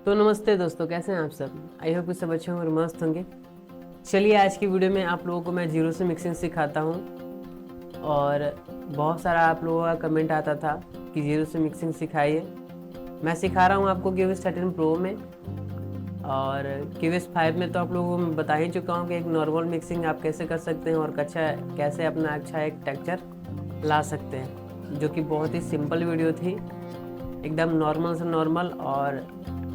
तो नमस्ते दोस्तों, कैसे हैं आप सब। आई होप कि सब अच्छे होंगे और मस्त होंगे। चलिए आज की वीडियो में आप लोगों को मैं जीरो से मिक्सिंग सिखाता हूँ। और बहुत सारा आप लोगों का कमेंट आता था कि जीरो से मिक्सिंग सिखाइए। मैं सिखा रहा हूँ आपको क्यूबिस 13 प्रो में। और क्यूबिस 5 में तो आप लोगों को मैं बता ही चुका हूँ कि एक नॉर्मल मिक्सिंग आप कैसे कर सकते हैं और कैसे अपना अच्छा एक टेक्सचर ला सकते हैं, जो कि बहुत ही सिंपल वीडियो थी, एकदम नॉर्मल से नॉर्मल। और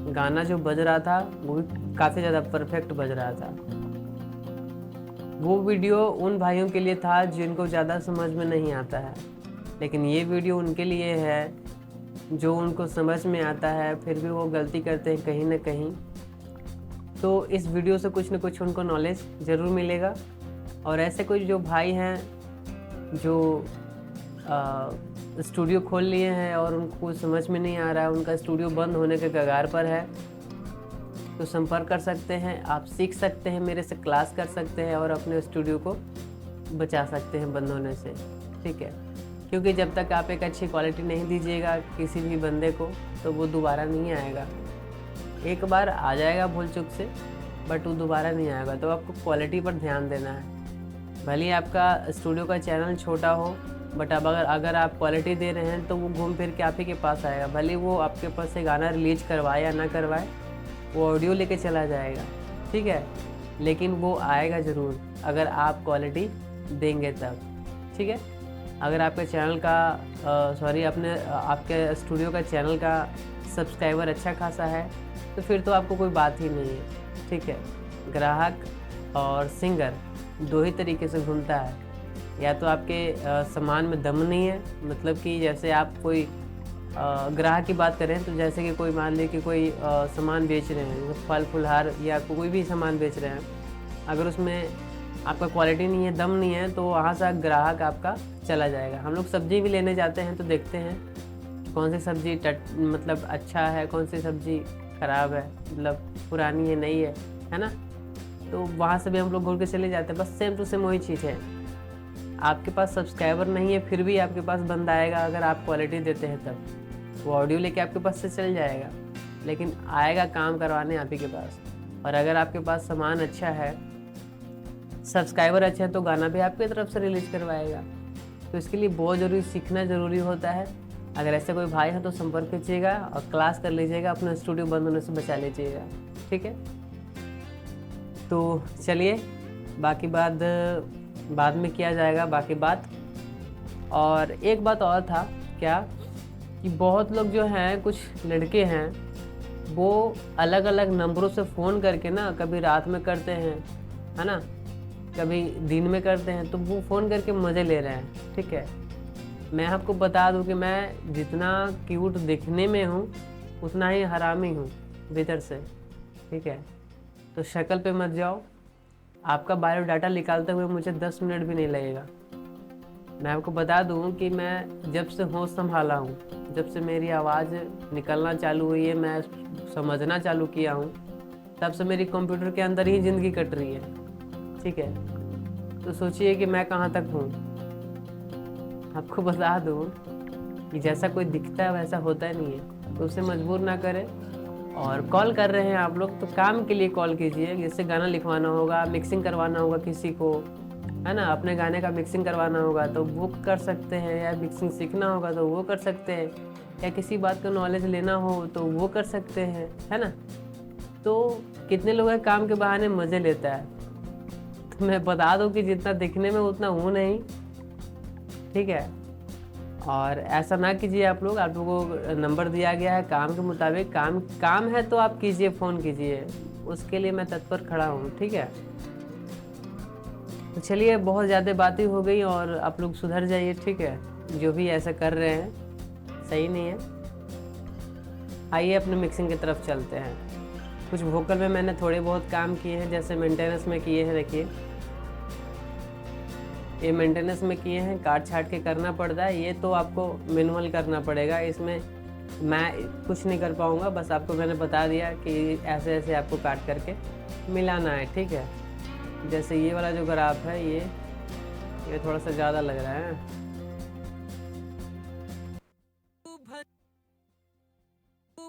गाना जो बज रहा था वो भी काफ़ी ज़्यादा परफेक्ट बज रहा था। वो वीडियो उन भाइयों के लिए था जिनको ज़्यादा समझ में नहीं आता है, लेकिन ये वीडियो उनके लिए है जो उनको समझ में आता है फिर भी वो गलती करते हैं कहीं ना कहीं। तो इस वीडियो से कुछ ना कुछ उनको नॉलेज ज़रूर मिलेगा। और ऐसे कुछ जो भाई हैं जो स्टूडियो खोल लिए हैं और उनको समझ में नहीं आ रहा है, उनका स्टूडियो बंद होने के कगार पर है, तो संपर्क कर सकते हैं। आप सीख सकते हैं, मेरे से क्लास कर सकते हैं और अपने स्टूडियो को बचा सकते हैं बंद होने से। ठीक है, क्योंकि जब तक आप एक अच्छी क्वालिटी नहीं दीजिएगा किसी भी बंदे को तो वो दोबारा नहीं आएगा। एक बार आ जाएगा भूल चूक से, बट वो दोबारा नहीं आएगा। तो आपको क्वालिटी पर ध्यान देना है। भले ही आपका स्टूडियो का चैनल छोटा हो, बट अब अगर आप क्वालिटी दे रहे हैं तो वो घूम फिर के आप ही के पास आएगा। भले वो आपके पास से गाना रिलीज करवाए या ना करवाए, वो ऑडियो लेके चला जाएगा, ठीक है, लेकिन वो आएगा ज़रूर अगर आप क्वालिटी देंगे तब। ठीक है, अगर आपके चैनल का आपके स्टूडियो का चैनल का सब्सक्राइबर अच्छा खासा है तो फिर तो आपको कोई बात ही नहीं है। ठीक है, ग्राहक और सिंगर दो ही तरीके से घूमता है। या तो आपके सामान में दम नहीं है, मतलब कि जैसे आप कोई ग्राहक की बात करें तो जैसे कि कोई मान लीजिए कि कोई सामान बेच रहे हैं, जैसे फल फुलहार या कोई भी सामान बेच रहे हैं, अगर उसमें आपका क्वालिटी नहीं है, दम नहीं है, तो वहाँ से ग्राहक आपका चला जाएगा। हम लोग सब्ज़ी भी लेने जाते हैं तो देखते हैं कौन सी सब्ज़ी मतलब अच्छा है, कौन सी सब्ज़ी ख़राब है, मतलब पुरानी है नई है ना। तो वहाँ से भी हम लोग घूर के चले जाते हैं। बस सेम टू सेम वही चीज़ है। आपके पास सब्सक्राइबर नहीं है फिर भी आपके पास बंदा आएगा अगर आप क्वालिटी देते हैं तब। वो ऑडियो लेके आपके पास से चल जाएगा, लेकिन आएगा काम करवाने आप ही के पास। और अगर आपके पास सामान अच्छा है, सब्सक्राइबर अच्छा है, तो गाना भी आपकी तरफ से रिलीज करवाएगा। तो इसके लिए बहुत ज़रूरी सीखना ज़रूरी होता है। अगर ऐसे कोई भाई है तो संपर्क कीजिएगा और क्लास कर लीजिएगा, अपना स्टूडियो बंद होने से बचा लीजिएगा। ठीक है, तो चलिए बाकी बात बाद में किया जाएगा, बाकी बात। और एक बात और था क्या कि बहुत लोग जो हैं, कुछ लड़के हैं, वो अलग अलग नंबरों से फ़ोन करके ना, कभी रात में करते हैं, है ना, कभी दिन में करते हैं, तो वो फ़ोन करके मज़े ले रहे हैं। ठीक है, मैं आपको बता दूं कि मैं जितना क्यूट दिखने में हूँ उतना ही हरामी हूँ भीतर से। ठीक है, तो शक्ल पे मत जाओ। आपका बायोडाटा निकालते हुए मुझे 10 मिनट भी नहीं लगेगा। मैं आपको बता दूं कि मैं जब से होश संभाला हूँ, जब से मेरी आवाज़ निकलना चालू हुई है, मैं समझना चालू किया हूँ, तब से मेरी कंप्यूटर के अंदर ही ज़िंदगी कट रही है। ठीक है, तो सोचिए कि मैं कहाँ तक हूँ। आपको बता दूँ कि जैसा कोई दिखता है वैसा होता नहीं है, तो उसे मजबूर ना करें। और कॉल कर रहे हैं आप लोग तो काम के लिए कॉल कीजिए। जैसे गाना लिखवाना होगा, मिक्सिंग करवाना होगा किसी को, है ना, अपने गाने का मिक्सिंग करवाना होगा तो वो कर सकते हैं, या मिक्सिंग सीखना होगा तो वो कर सकते हैं, या किसी बात का नॉलेज लेना हो तो वो कर सकते हैं, है ना। तो कितने लोग हैं काम के बहाने मज़े लेता है। तो मैं बता दूँ कि जितना दिखने में उतना हूँ नहीं। ठीक है, और ऐसा ना कीजिए। आप लोगों को नंबर दिया गया है काम के मुताबिक, काम है तो आप कीजिए, फ़ोन कीजिए, उसके लिए मैं तत्पर खड़ा हूँ। ठीक है, तो चलिए बहुत ज़्यादा बातें हो गई और आप लोग सुधर जाइए। ठीक है, जो भी ऐसा कर रहे हैं सही नहीं है। आइए अपने मिक्सिंग की तरफ चलते हैं। कुछ वोकल में मैंने थोड़े बहुत काम किए हैं, जैसे मेंटेनेंस में किए हैं। देखिए ये मेंटेनेंस में किए हैं, काट छाट के करना पड़ता है। ये तो आपको मैनुअल करना पड़ेगा, इसमें मैं कुछ नहीं कर पाऊँगा। बस आपको मैंने बता दिया कि ऐसे ऐसे आपको काट करके मिलाना है। ठीक है, जैसे ये वाला जो ग्राफ है ये थोड़ा सा ज़्यादा लग रहा है।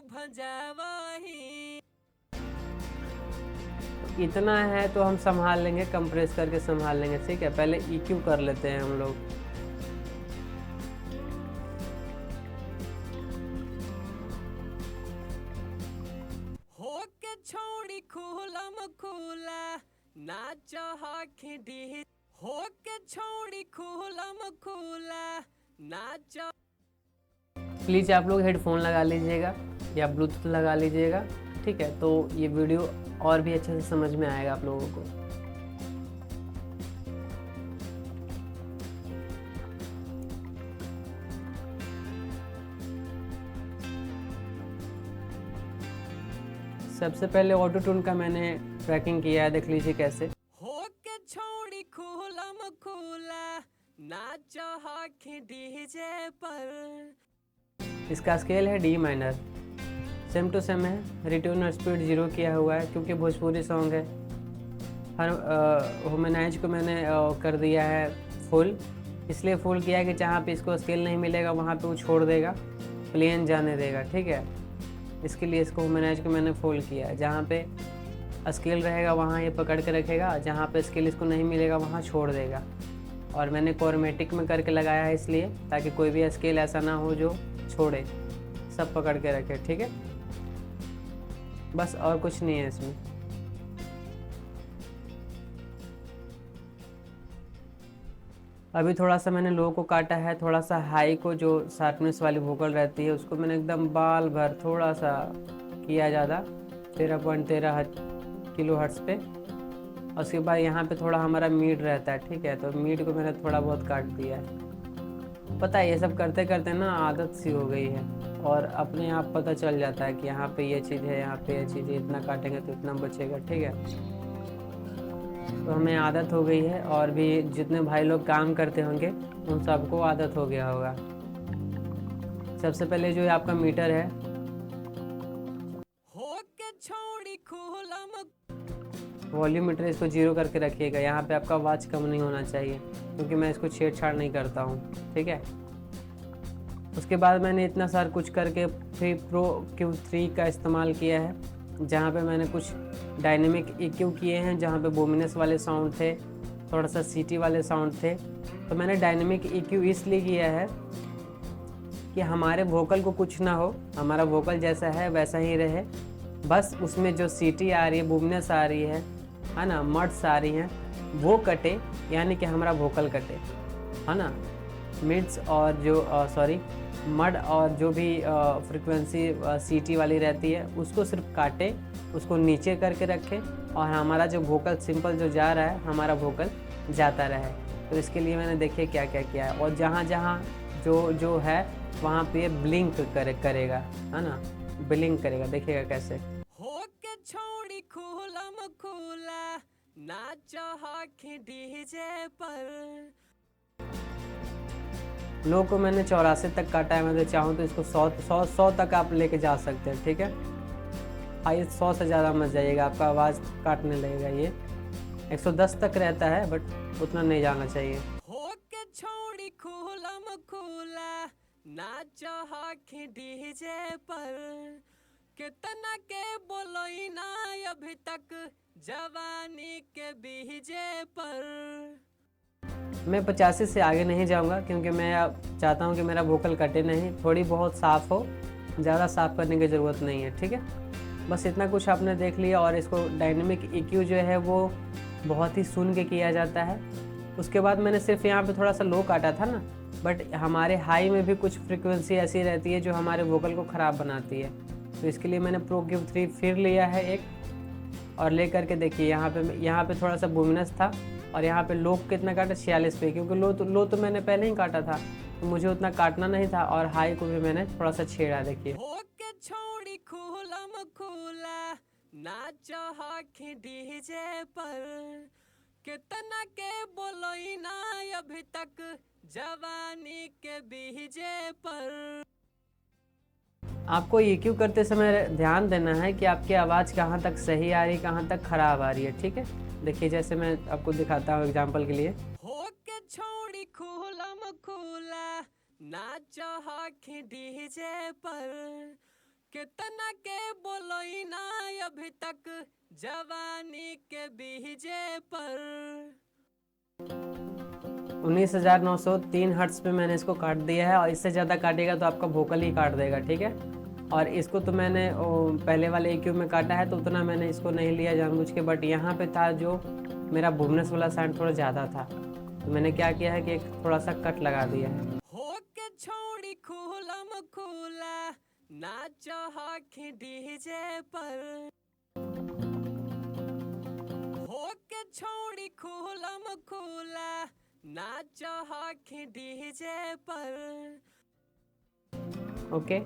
भजावा ही इतना है तो हम संभाल लेंगे, कंप्रेस करके संभाल लेंगे, ठीक है। पहले EQ कर लेते हैं हम लोग। होके छोड़ी खुलम खुला नाच हखी डी, होके छोड़ी खुलम खुला नाच। प्लीज़ आप लोग हेडफोन लगा लीजिएगा या ब्लूटूथ लगा लीजिएगा, ठीक है। तो ये वीडियो और भी अच्छे से समझ में आएगा आप लोगों को। सबसे पहले ऑटो ट्यून का मैंने ट्रैकिंग किया है, देख लीजिए कैसे। होके छोड़ी खुलम खुला नाच हखी डीजे पर। इसका स्केल है D minor, same to same है। रिट्यून और स्पीड 0 किया हुआ है क्योंकि भोजपुरी सॉन्ग है। हर ह्यूमनाइज को मैंने कर दिया है फुल, इसलिए फुल किया है कि जहाँ पे इसको स्केल नहीं मिलेगा वहाँ पे वो छोड़ देगा, प्लेन जाने देगा, ठीक है। इसके लिए इसको ह्यूमनाइज को मैंने फुल किया है। जहाँ पे स्केल रहेगा वहाँ ये पकड़ के रखेगा, जहाँ पे स्केल इसको नहीं मिलेगा वहाँ छोड़ देगा। और मैंने कॉर्मेटिक में करके लगाया है इसलिए, ताकि कोई भी स्केल ऐसा ना हो जो छोड़े, सब पकड़ के रखे, ठीक है। बस और कुछ नहीं है इसमें। अभी थोड़ा सा मैंने लो को काटा है, थोड़ा सा हाई को, जो शार्पनेस वाली वोकल रहती है उसको मैंने एकदम बाल भर थोड़ा सा किया ज़्यादा, 13.13 किलो हर्ट्ज़ पे। और उसके बाद यहाँ पे थोड़ा हमारा मीड रहता है, ठीक है। तो मीड को मैंने थोड़ा बहुत काट दिया है। पता है ये सब करते करते ना आदत सी हो गई है, और अपने आप पता चल जाता है कि यहाँ पे ये चीज़ है, यहाँ पे ये चीज़ है, इतना काटेंगे तो इतना बचेगा, ठीक है। तो हमें आदत हो गई है, और भी जितने भाई लोग काम करते होंगे उन सबको आदत हो गया होगा। सबसे पहले जो आपका मीटर है, वॉल्यूम मीटर, इसको 0 करके रखिएगा। यहाँ पे आपका आवाज़ कम नहीं होना चाहिए क्योंकि मैं इसको छेड़छाड़ नहीं करता हूँ, ठीक है। उसके बाद मैंने इतना सारा कुछ करके फिर प्रो Q3 का इस्तेमाल किया है, जहाँ पे मैंने कुछ डायनेमिक EQ किए हैं, जहाँ पे बोमिनस वाले साउंड थे, थोड़ा सा सीटी वाले साउंड थे। तो मैंने डायनेमिक EQ इसलिए किया है कि हमारे वोकल को कुछ ना हो, हमारा वोकल जैसा है वैसा ही रहे, बस उसमें जो सीटी आ रही है, बोमिनस आ रही है ना, मड्स आ रही हैं, वो कटे, यानी कि हमारा वोकल कटे, है ना। मिड्स और जो मड और जो भी फ्रिक्वेंसी सीटी वाली रहती है उसको सिर्फ काटे, उसको नीचे करके रखे, और हमारा जो वोकल सिंपल जो जा रहा है हमारा वोकल जाता रहे। तो इसके लिए मैंने देखिए क्या क्या किया है। और जहाँ जहाँ जो है वहाँ पे ब्लिंक करेगा, है ना, ब्लिंक करेगा, देखिएगा कैसे। होके छोड़ी खुलम खुला नाच हखी डीजे पर। लो को मैंने 84 तक काटा है, मैं तो चाहूँ तो इसको 100 तक आप लेके जा सकते हैं, ठीक है। हाई 100 से ज़्यादा मत जाइएगा, आपका आवाज़ काटने लगेगा। ये 110 तक रहता है, बट उतना नहीं जाना चाहिए। होके छोड़ी खुलम खुला नाच हखी डीजे पर, कितना के बोलोई ना अभी तक जवानी के बीजे पर। मैं 85 से आगे नहीं जाऊंगा क्योंकि मैं अब चाहता हूं कि मेरा वोकल कटे नहीं, थोड़ी बहुत साफ़ हो, ज़्यादा साफ़ करने की ज़रूरत नहीं है, ठीक है। बस इतना कुछ आपने देख लिया। और इसको डायनेमिक EQ जो है वो बहुत ही सुन के किया जाता है। उसके बाद मैंने सिर्फ यहाँ पे थोड़ा सा लो काटा था ना, बट हमारे हाई में भी कुछ फ्रिक्वेंसी ऐसी रहती है जो हमारे वोकल को ख़राब बनाती है। तो इसके लिए मैंने प्रो Q3 फिर लिया है एक, और ले करके देखिए यहाँ पे थोड़ा सा बोमिनस था, और यहाँ पे लो कितना काटा, 46 पे, क्योंकि लो तो मैंने पहले ही काटा था तो मुझे उतना काटना नहीं था। और हाई को भी मैंने थोड़ा सा छेड़ा, देखिए। होके छोड़ी खुलम खुला नाच हखी डीजे पर, कितना के बोलोई ना अभी तक जवानी के बीजे पर। आपको EQ करते समय ध्यान देना है कि आपकी आवाज़ कहाँ तक सही आ रही, कहाँ तक खराब आ रही है, ठीक है। देखिए जैसे मैं आपको दिखाता हूँ एग्जांपल के लिए। होके छोड़ी खुलम खुला नाच हखी डीजे पर, कितना के बोलोई ना अभी तक जवानी के बीजे पर। 19,903 हर्ट्ज पे मैंने इसको काट दिया है, और इससे ज़्यादा काटेगा तो आपका वोकल ही काट देगा, ठीक है। और इसको तो मैंने पहले वाले EQ में काटा है, तो उतना मैंने इसको नहीं लिया जानबूझ के, बट यहाँ पे था जो मेरा भुवनेश वाला साउंड थोड़ा ज़्यादा था, तो मैंने क्या किया है कि एक थोड़ा सा कट लगा दिया है। हो के छोड़ी खुलम खुला नाचो हॉकी डीजे पर, हो के छोड़ी खुलम खुला नाचो हॉकी डीजे पर। ओके,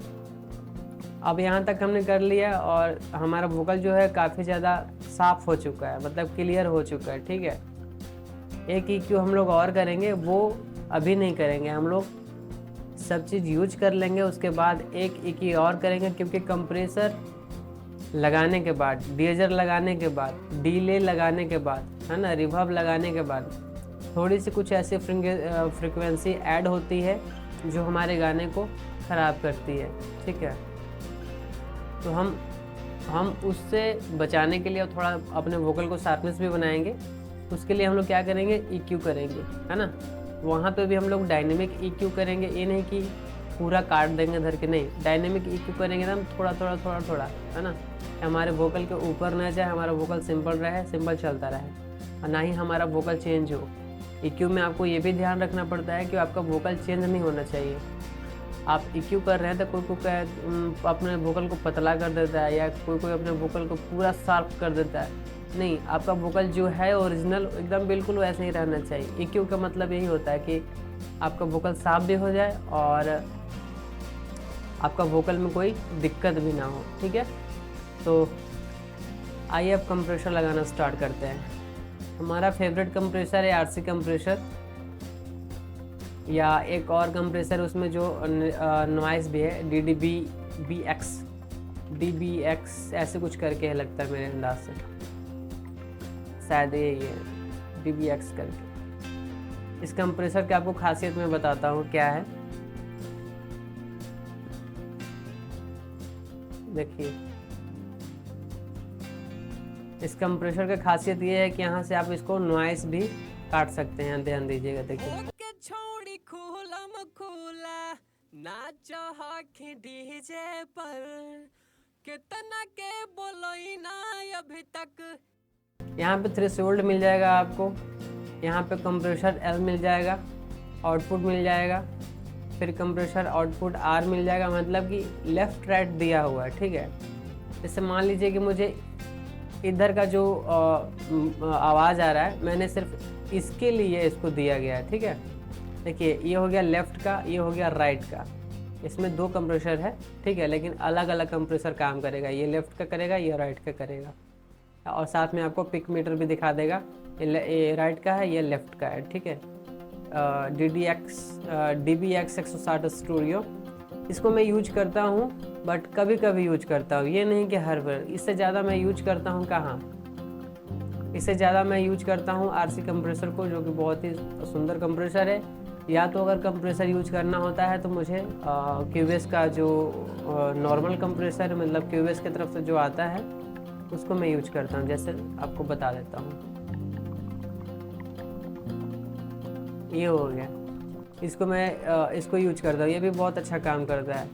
अब यहाँ तक हमने कर लिया, और हमारा वोकल जो है काफ़ी ज़्यादा साफ हो चुका है, मतलब क्लियर हो चुका है, ठीक है। एक EQ हम लोग और करेंगे, वो अभी नहीं करेंगे, हम लोग सब चीज़ यूज कर लेंगे, उसके बाद एक EQ और करेंगे, क्योंकि कंप्रेसर लगाने के बाद, डीजर लगाने के बाद, डीले लगाने के बाद, है ना, रिवर्ब लगाने के बाद थोड़ी सी कुछ ऐसी फ्रिक्वेंसी ऐड होती है जो हमारे गाने को ख़राब करती है, ठीक है। तो हम उससे बचाने के लिए थोड़ा अपने वोकल को शार्पनेस भी बनाएंगे। उसके लिए हम लोग क्या करेंगे, EQ करेंगे, है ना। वहाँ पे भी हम लोग डायनेमिक EQ करेंगे, ये नहीं कि पूरा काट देंगे धर के, नहीं, डायनेमिक EQ करेंगे ना, थोड़ा थोड़ा थोड़ा थोड़ा, है ना, हमारे वोकल के ऊपर ना जाए, हमारा वोकल सिंपल रहे, सिंपल चलता रहे, और ना ही हमारा वोकल चेंज हो। EQ में आपको ये भी ध्यान रखना पड़ता है कि आपका वोकल चेंज नहीं होना चाहिए। आप EQ कर रहे हैं तो कोई अपने वोकल को पतला कर देता है, या कोई अपने वोकल को पूरा शार्प कर देता है, नहीं, आपका वोकल जो है ओरिजिनल एकदम बिल्कुल वैसे ही रहना चाहिए। EQ का मतलब यही होता है कि आपका वोकल साफ भी हो जाए और आपका वोकल में कोई दिक्कत भी ना हो, ठीक है। तो आइए अब कंप्रेसर लगाना स्टार्ट करते हैं। हमारा फेवरेट कंप्रेसर है RC कंप्रेसर, या एक और कंप्रेसर उसमें जो नॉइस भी है, DBX ऐसे कुछ करके है, लगता है मेरे अंदाज से, शायद यही है, DBX करके। इस कंप्रेसर की आपको खासियत मैं बताता हूँ क्या है। देखिए, इस कंप्रेसर का खासियत ये है कि यहाँ से आप इसको नॉइस भी काट सकते हैं, ध्यान दीजिएगा। देखिए, नाचो हॉकी डीजे पर, कितना के बोलो ना अभी तक। यहाँ पे थ्रेशोल्ड मिल जाएगा आपको, यहाँ पे कंप्रेसर L मिल जाएगा, आउटपुट मिल जाएगा, फिर कंप्रेसर आउटपुट R मिल जाएगा, मतलब कि लेफ्ट राइट दिया हुआ है, ठीक है। जैसे मान लीजिए कि मुझे इधर का जो आवाज़ आ रहा है, मैंने सिर्फ इसके लिए इसको दिया गया है, ठीक है। देखिए, ये हो गया लेफ़्ट का, ये हो गया राइट का, इसमें 2 कंप्रेसर है, ठीक है, लेकिन अलग अलग कंप्रेसर काम करेगा, ये लेफ़्ट का करेगा, ये राइट का करेगा, और साथ में आपको पिक मीटर भी दिखा देगा, ये राइट का है, ये लेफ़्ट का है, ठीक है। DBX 160 स्टूडियो, इसको मैं यूज करता हूँ, बट कभी कभी यूज करता हूँ, ये नहीं कि हर बार। इससे ज़्यादा मैं यूज करता हूँ कहाँ, इससे ज़्यादा मैं यूज करता हूँ RC कंप्रेसर को, जो कि बहुत ही सुंदर कंप्रेसर है। या तो अगर कंप्रेसर यूज करना होता है तो मुझे QS का जो नॉर्मल कंप्रेसर, मतलब QS की तरफ से जो आता है, उसको मैं यूज करता हूँ। जैसे आपको बता देता हूँ, ये हो गया, इसको मैं इसको यूज करता हूँ, ये भी बहुत अच्छा काम करता है।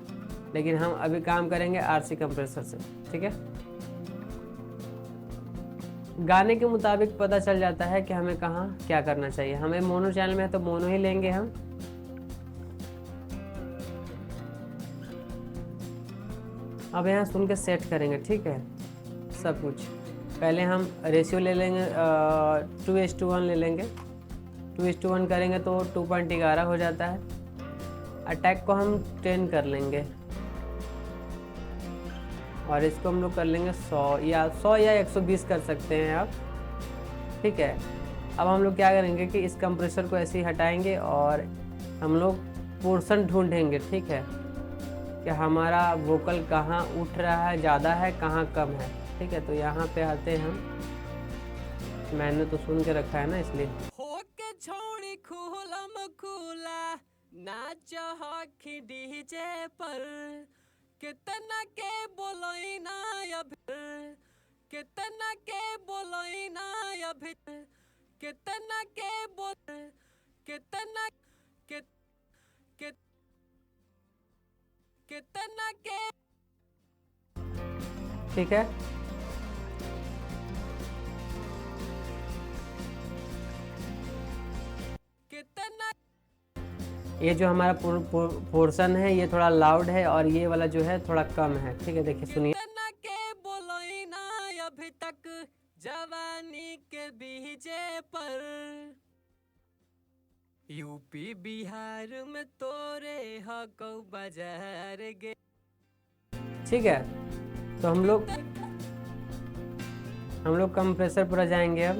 लेकिन हम अभी काम करेंगे RC कंप्रेसर से, ठीक है। गाने के मुताबिक पता चल जाता है कि हमें कहाँ क्या करना चाहिए। हमें मोनो चैनल में है तो मोनो ही लेंगे हम। अब यहाँ सुन के सेट करेंगे, ठीक है, सब कुछ। पहले हम रेशियो ले लेंगे, 2:1 ले लेंगे। 2:1 करेंगे तो 2.11 हो जाता है। अटैक को हम 10 कर लेंगे, और इसको हम लोग कर लेंगे 100 या 120 कर सकते हैं आप, ठीक है। अब हम लोग क्या करेंगे कि इस कंप्रेसर को ऐसे ही हटाएंगे, और हम लोग पोर्शन ढूंढेंगे, ठीक है, कि हमारा वोकल कहाँ उठ रहा है, ज़्यादा है, कहाँ कम है, ठीक है। तो यहाँ पे आते हैं हम, मैंने तो सुन के रखा है ना, इसलिए होके छोड़ी खुलम खुला नाचो हॉकी डीजे पर, कितना के बोलो ना अभी, कितना के बोलोई ना अभी, कितना के बोल, कितना कि, कि, कितना के, ठीक है। कितना, ये जो हमारा पोर्शन है ये थोड़ा लाउड है और ये वाला जो है थोड़ा कम है, ठीक है। देखिए सुनिए। कितना के बोलोई ना अभी तक जवानी के बीजे पर, यूपी बिहार में तोरे हकौ बाजार गे, ठीक है। तो हम लोग कंप्रेसर पर जाएंगे अब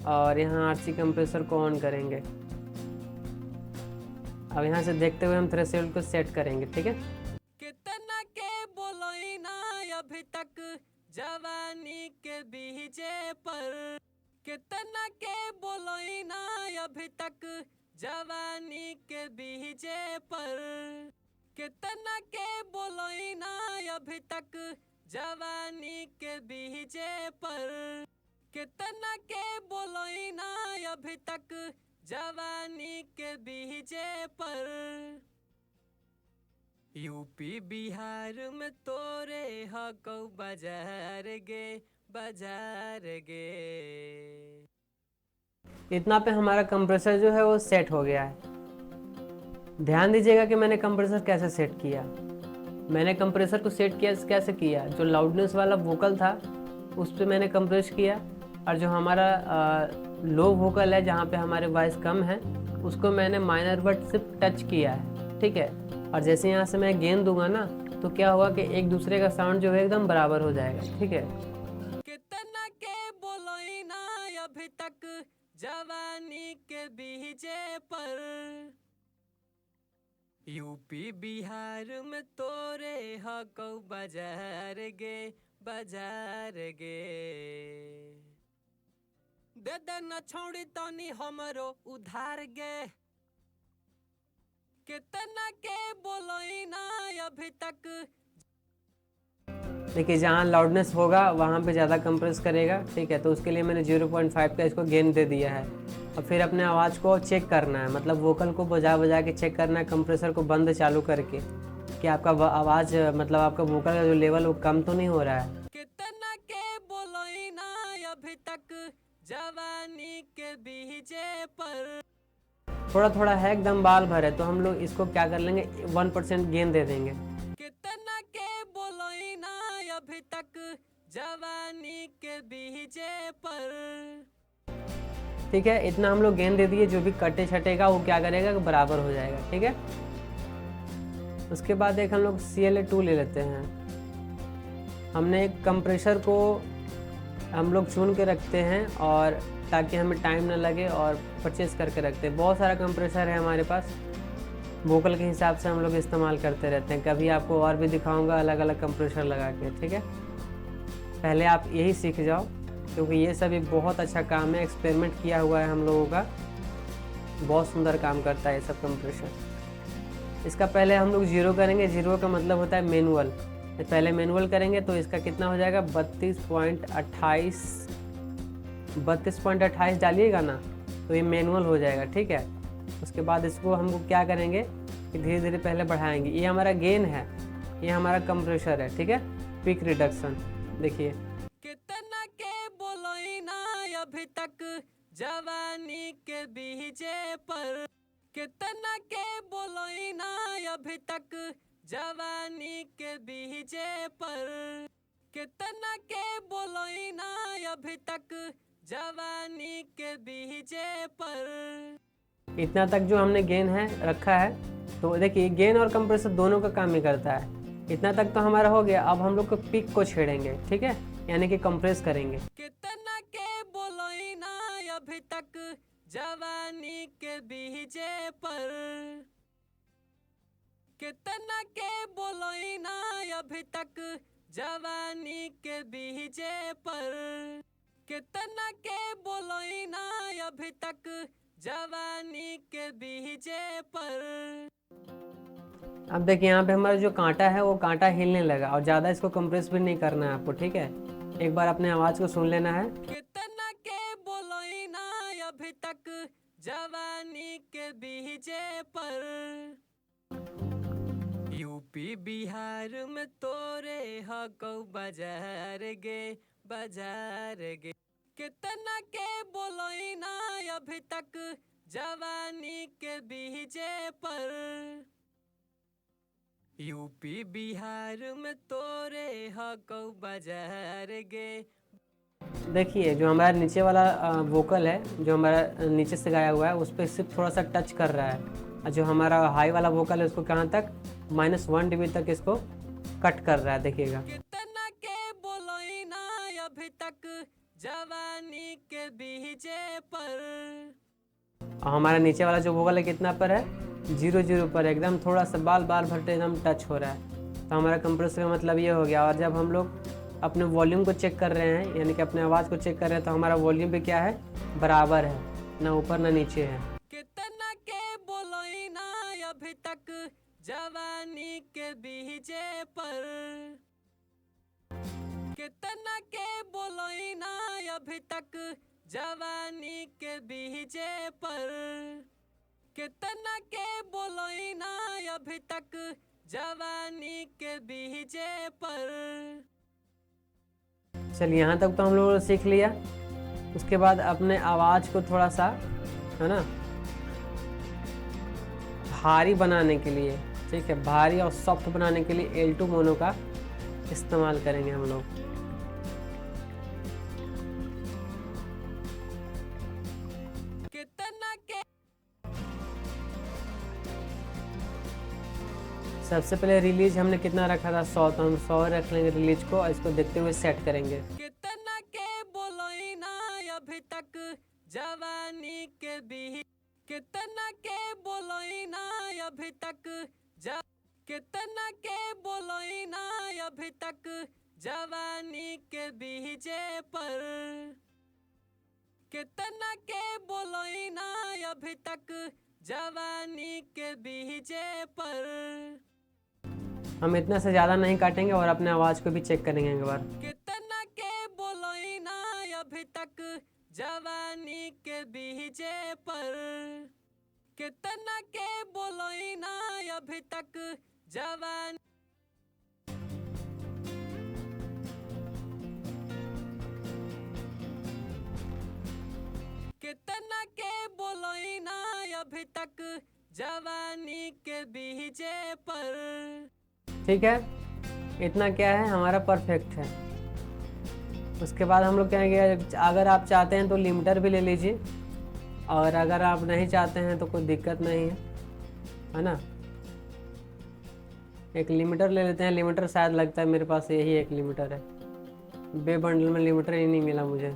और यहाँ आरसी कंप्रेसर को ऑन करेंगे। अब यहाँ से देखते हुए हम थ्रेशोल्ड को सेट करेंगे, ठीक है। कितना के बोलोई ना अभी तक जवानी के बीजे पर, कितना के बोलोई ना अभी तक जवानी के बीजे पर, कितना के बोलोई ना अभी तक जवानी के बीजे पर, कितना के बोलोई ना अभी तक जवानी के बीजे पर, यूपी बिहार में तोरे हकौ बाजार गे, बाजार गे। इतना पे हमारा कंप्रेसर जो है वो सेट हो गया है। ध्यान दीजिएगा कि मैंने कंप्रेसर कैसे सेट किया। मैंने कंप्रेसर को सेट किया कैसे किया, जो लाउडनेस वाला वोकल था उस पर मैंने कंप्रेस किया और जो हमारा लो वोकल है जहाँ पे हमारे वॉइस कम है उसको मैंने माइनर बट से टच किया है, ठीक है। और जैसे यहाँ से मैं गेन दूंगा ना तो क्या होगा कि एक दूसरे का साउंड जो है एकदम बराबर हो जाएगा, ठीक है। कितना के बोलोई ना अभी तक जवानी के बीजे पर, यूपी बिहार में तोरे हकौ बाजार गे, बाजार गे। दे देना छोड़ी तनी हमरो उधार गे, कितना के बोलोई ना अभी तक। देखिए जहाँ लाउडनेस होगा वहाँ पे ज़्यादा कंप्रेस करेगा, ठीक है। तो उसके लिए मैंने 0.5 का इसको गेन दे दिया है। और फिर अपने आवाज़ को चेक करना है, मतलब वोकल को बजा के चेक करना है कंप्रेसर को बंद चालू करके कि आपका आवाज़ मतलब आपका वोकल का जो लेवल वो कम तो नहीं हो रहा है। कितना के बोलोई ना अभी तक जवानी के बीजे पर, थोड़ा थोड़ा है एकदम बाल भर है, तो हम लोग इसको क्या कर लेंगे 1% गेन दे देंगे। कितना के बोलोई ना अभी तक जवानी के बीजे पर, ठीक है। इतना हम लोग गेन दे दिए, जो भी कटे छटेगा वो क्या करेगा कि बराबर हो जाएगा, ठीक है। उसके बाद एक हम लोग CLA2 ले लेते हैं। हमने एक कंप्रेसर को हम लोग चुन के रखते हैं और ताकि हमें टाइम ना लगे और परचेज़ करके रखते हैं। बहुत सारा कंप्रेसर है हमारे पास, वोकल के हिसाब से हम लोग इस्तेमाल करते रहते हैं। कभी आपको और भी दिखाऊंगा अलग अलग कंप्रेसर लगा के, ठीक है। पहले आप यही सीख जाओ क्योंकि ये सभी बहुत अच्छा काम है, एक्सपेरिमेंट किया हुआ है हम लोगों का, बहुत सुंदर काम करता है ये सब कंप्रेसर। इसका पहले हम लोग 0 करेंगे। 0 का मतलब होता है मैनुअल। पहले मैनुअल करेंगे तो इसका कितना हो जाएगा 32.28 डालिएगा ना तो ये मैनुअल हो जाएगा, ठीक है। उसके बाद इसको हम लोग क्या करेंगे कि धीरे धीरे पहले बढ़ाएंगे। ये हमारा गेन है, ये हमारा कंप्रेसर है, ठीक है। पिक रिडक्शन देखिए। कितना के बोलोई ना अभी तक जवानी के बीजे पर, कितना के बोलोई ना अभी तक जवानी के बीजे पर, कितना के बोलोई ना अभी तक जवानी के बीजे पर। इतना तक जो हमने गेन है रखा है, तो देखिए गेन और कंप्रेसर दोनों का काम ही करता है। इतना तक तो हमारा हो गया। अब हम लोग को पिक को छेड़ेंगे, ठीक है, यानी कि कंप्रेस करेंगे। कितना के बोलोई ना अभी तक जवानी के बीजे पर, कितना के बोलोई ना अभी तक जवानी के बीजे पर, कितना के बोलोई ना अभी तक जवानी के बीजे पर। अब देखिए यहाँ पे हमारा जो कांटा है वो कांटा हिलने लगा और ज़्यादा इसको कंप्रेस भी नहीं करना है आपको, ठीक है। एक बार अपने आवाज़ को सुन लेना है। कितना के बोलोई ना अभी तक जवानी के बीजे पर, यूपी बिहार में तोरे हकौ बाजार गे बाजार गे। कितना के बोलोई ना अभी तक जवानी के बीजे पर, यूपी बिहार में तोरे हकौ बाजार गे। देखिए जो हमारा नीचे वाला वोकल है, जो हमारा नीचे से गाया हुआ है, उस पर सिर्फ थोड़ा सा टच कर रहा है, और जो हमारा हाई वाला वोकल है उसको कहाँ तक, -1 dB तक इसको कट कर रहा है। देखिएगा कितना के बोलोई ना अभी तक जवानी के बीजे पर, और हमारा नीचे वाला जो वोकल है कितना पर है, 0 पर, एकदम थोड़ा सा बाल भर एकदम टच हो रहा है। तो हमारा कंप्रेसर का मतलब ये हो गया। और जब हम लोग अपने वॉल्यूम को चेक कर रहे हैं, यानी कि अपने आवाज़ को चेक कर रहे हैं, तो हमारा वॉल्यूम भी क्या है, बराबर है, ना ऊपर ना नीचे है। कितना के बोलोई ना अभी तक जवानी के बीजे पर, कितना के बोलोई ना अभी तक जवानी के बीजे पर, कितना के बोलोई ना अभी तक जवानी के बीजे पर। चलिए यहाँ तक तो हम लोगों ने सीख लिया। उसके बाद अपने आवाज़ को थोड़ा सा, है ना, भारी बनाने के लिए, ठीक है, भारी और सॉफ्ट बनाने के लिए L2 मोनो का इस्तेमाल करेंगे हम लोग। कितना के सबसे पहले रिलीज हमने कितना रखा था, 100, तो हम 100 रख लेंगे रिलीज को, और इसको देखते हुए सेट करेंगे। कितना के बोलोई ना अभी तक जवानी के बीच, कितना के बोलोई ना अभी तक कितना के बोलोई ना अभी तक जवानी के बीजे पर, कितना के बोलोई ना अभी तक जवानी के बीजे पर। हम इतना से ज़्यादा नहीं काटेंगे और अपने आवाज़ को भी चेक करेंगे एक बार। कितना के बोलोई ना अभी तक जवानी के बीजे पर, कितना के बोलोई ना अभी तक जवानी, कितना के बोलोई ना अभी तक जवानी के बीजे पर। ठीक है, इतना क्या है, हमारा परफेक्ट है। उसके बाद हम लोग कहेंगे, अगर आप चाहते हैं तो लिमिटर भी ले लीजिए, और अगर आप नहीं चाहते हैं तो कोई दिक्कत नहीं है ना। एक लिमिटर ले लेते हैं। लिमिटर शायद लगता है मेरे पास यही एक लिमिटर है, बे बंडल में लिमिटर ही नहीं मिला मुझे।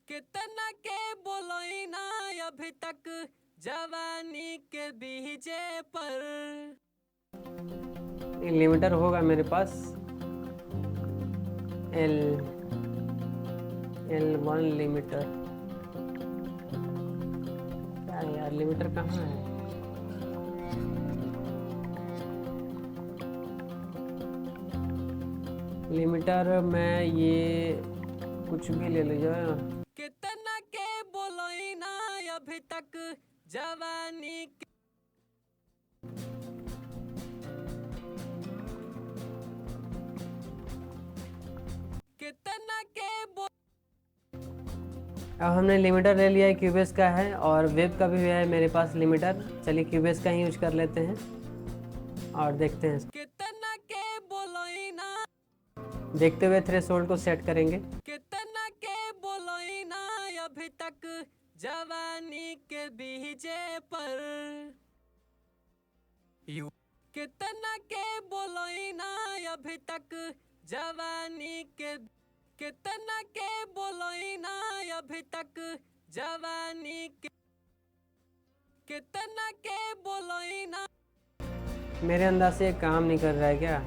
कितना के बोलोई ना अभी तक जवानी के बीजे पर, लिमिटर होगा मेरे पास, L1 लिमिटर। क्या यार, लिमिटर कहाँ है? लिमिटर में ये कुछ भी ले लीजिए। कितना के बोलोई ना अभी तक जवानी के, कितना के अब हमने लिमिटर ले लिया है, क्यूबेस का है, और वेब का भी है मेरे पास लिमिटर। चलिए क्यूबेस का ही यूज कर लेते हैं और देखते हैं। कितना के बोलोई ना, देखते हुए थ्रेशोल्ड को सेट करेंगे। कितना के बोलोई ना अभी तक जवानी के बीजे पर, कितना के बोलोई ना अभी तक जवानी के, कितना के बोलोई ना अभी तक जवानी के, कितना के बोलोई ना। मेरे अंदाज से ये काम नहीं कर रहा है क्या?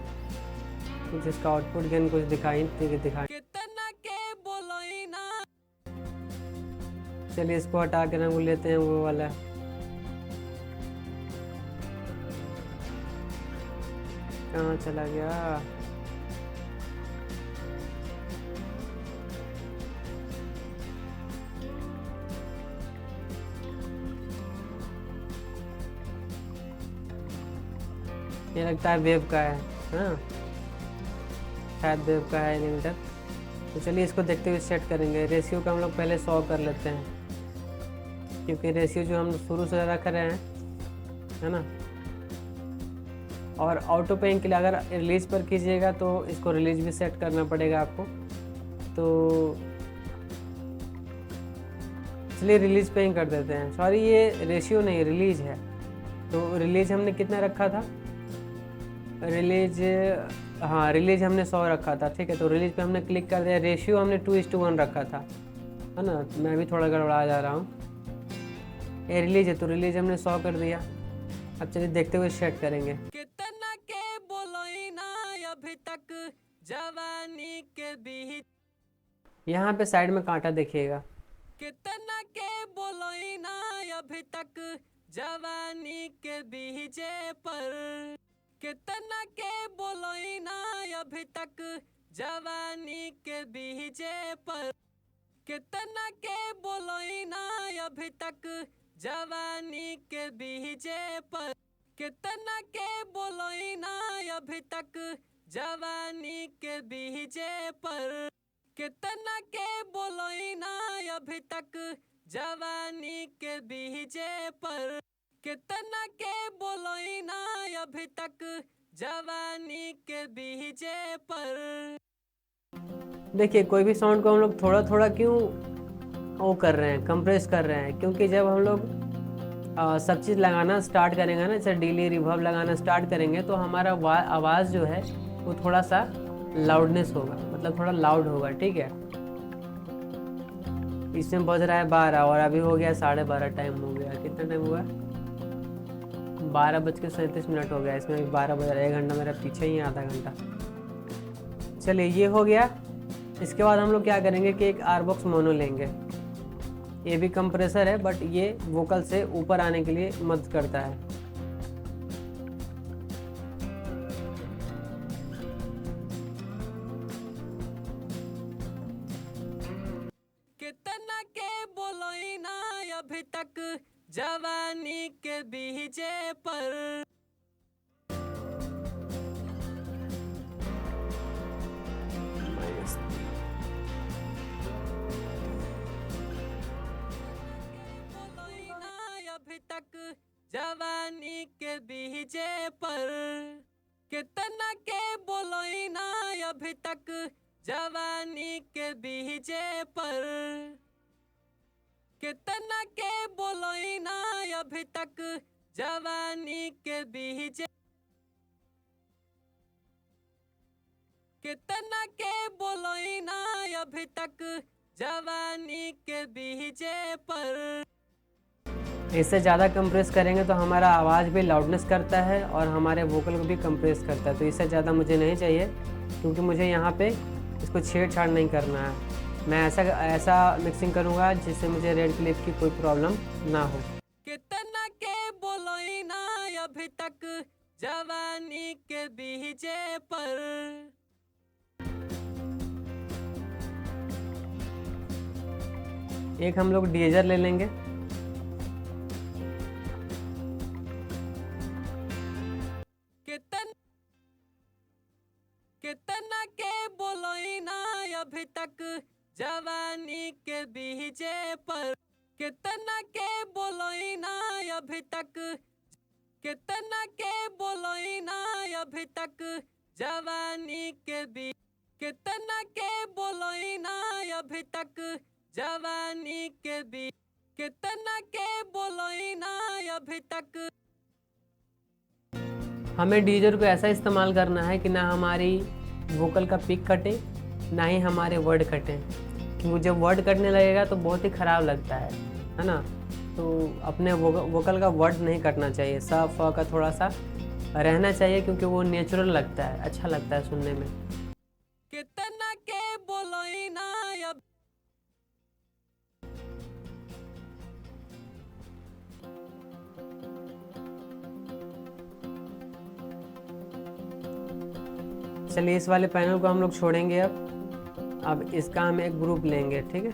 कुछ इसका आउटपुट गेन कुछ दिखाई। कितना के बोलोई ना, चलिए इसको हटा के रंग लेते हैं वो वाला। कहाँ चला गया? ये लगता है वेव का है, हाँ शायद वेव का है एलिमीटर। तो चलिए इसको देखते हुए सेट करेंगे। रेशियो का हम लोग पहले 100 कर लेते हैं, क्योंकि रेशियो जो हम शुरू से रख रहे हैं, है ना। और ऑटो पेइंग के लिए अगर रिलीज पर कीजिएगा तो इसको रिलीज भी सेट करना पड़ेगा आपको। तो चलिए रिलीज पेइंग कर देते हैं। सॉरी, ये रेशियो नहीं, रिलीज है। तो रिलीज हमने कितना रखा था, रिलीज, हाँ रिलीज हमने 100 रखा था, ठीक है। तो रिलीज पे हमने क्लिक कर दिया। रेशियो हमने 2:1 रखा था, है ना। मैं भी थोड़ा गड़बड़ा जा रहा हूँ। ये रिलीज है तो रिलीज हमने 100 कर दिया। अब चलिए देखते हुए सेट करेंगे। कितना के बोलोई ना अभी तक जवानी के बीच, यहाँ पे साइड में कांटा देखिएगा। कितना के बोलोई ना अभी तक जवानी के बीजे पर, कितना के बोलोई ना अभी तक जवानी के बीजे पर, कितना के बोलोई ना अभी तक जवानी के बीजे पर, कितना के बोलोई ना अभी तक जवानी के बीजे पर, कितना के बोलोई ना अभी तक जवानी के बीजे पर, कितना के बोलोई ना अभी तक जवानी के बीजे पर। देखिए कोई भी साउंड को हम लोग थोड़ा थोड़ा क्यों वो कर रहे हैं, कंप्रेस कर रहे हैं, क्योंकि जब हम लोग सब चीज़ लगाना स्टार्ट करेंगे ना, जैसे डिले रिवर्ब लगाना स्टार्ट करेंगे, तो हमारा आवाज़ जो है वो थोड़ा सा लाउडनेस होगा, मतलब थोड़ा लाउड होगा, ठीक है। इसमें बज रहा है 12 और अभी हो गया 12:30 टाइम हो गया। कितना टाइम हुआ, 12:37 हो गया। इसमें भी 12 बज रहा है, 1 घंटा मेरा पीछे ही है, आधा घंटा। चलिए ये हो गया। इसके बाद हम लोग क्या करेंगे कि एक आरबॉक्स मोनो लेंगे। ये भी कंप्रेसर है, बट ये वोकल से ऊपर आने के लिए मदद करता है। कितना के बोलोई ना अभी तक जवानी के बीजे पर, बोलोई ना अभी तक जवानी के बीजे पर, कितना के बोलोई ना अभी तक जवानी के बीजे पर, कितना के बोलोई ना अभी तक जवानी के बीजे, कितना के बोलोई ना अभी तक जवानी के बीजे पर। इससे ज़्यादा कंप्रेस करेंगे तो हमारा आवाज़ भी लाउडनेस करता है और हमारे वोकल को भी कंप्रेस करता है। तो इससे ज़्यादा मुझे नहीं चाहिए, क्योंकि मुझे यहाँ पे इसको छेड़छाड़ नहीं करना है। मैं ऐसा मिक्सिंग करूँगा जिससे मुझे रेड क्लिप की कोई प्रॉब्लम ना हो। कितना के बोलोई ना अभी तक जवानी के बीजे पर, एक हम लोग डीएजर ले लेंगे। कितना के बोलोई ना अभी तक जवानी के बीजे पर, कितना के बोलोई ना अभी तक, कितना के बोलोई ना अभी तक जवानी के बीच, कितना के बोलोई ना अभी तक जवानी के बीच, कितना के बोलोई ना अभी तक। हमें डीजर को ऐसा इस्तेमाल करना है कि ना हमारी वोकल का पिक कटे, ना ही हमारे वर्ड कटें, क्योंकि जब वर्ड कटने लगेगा तो बहुत ही ख़राब लगता है ना। तो अपने वोकल का वर्ड नहीं कटना चाहिए, सा फ का थोड़ा सा रहना चाहिए, क्योंकि वो नेचुरल लगता है, अच्छा लगता है सुनने में। कितना के बोलोई ना अब, चलिए इस वाले पैनल को हम लोग छोड़ेंगे। अब इसका हम एक ग्रुप लेंगे, ठीक है।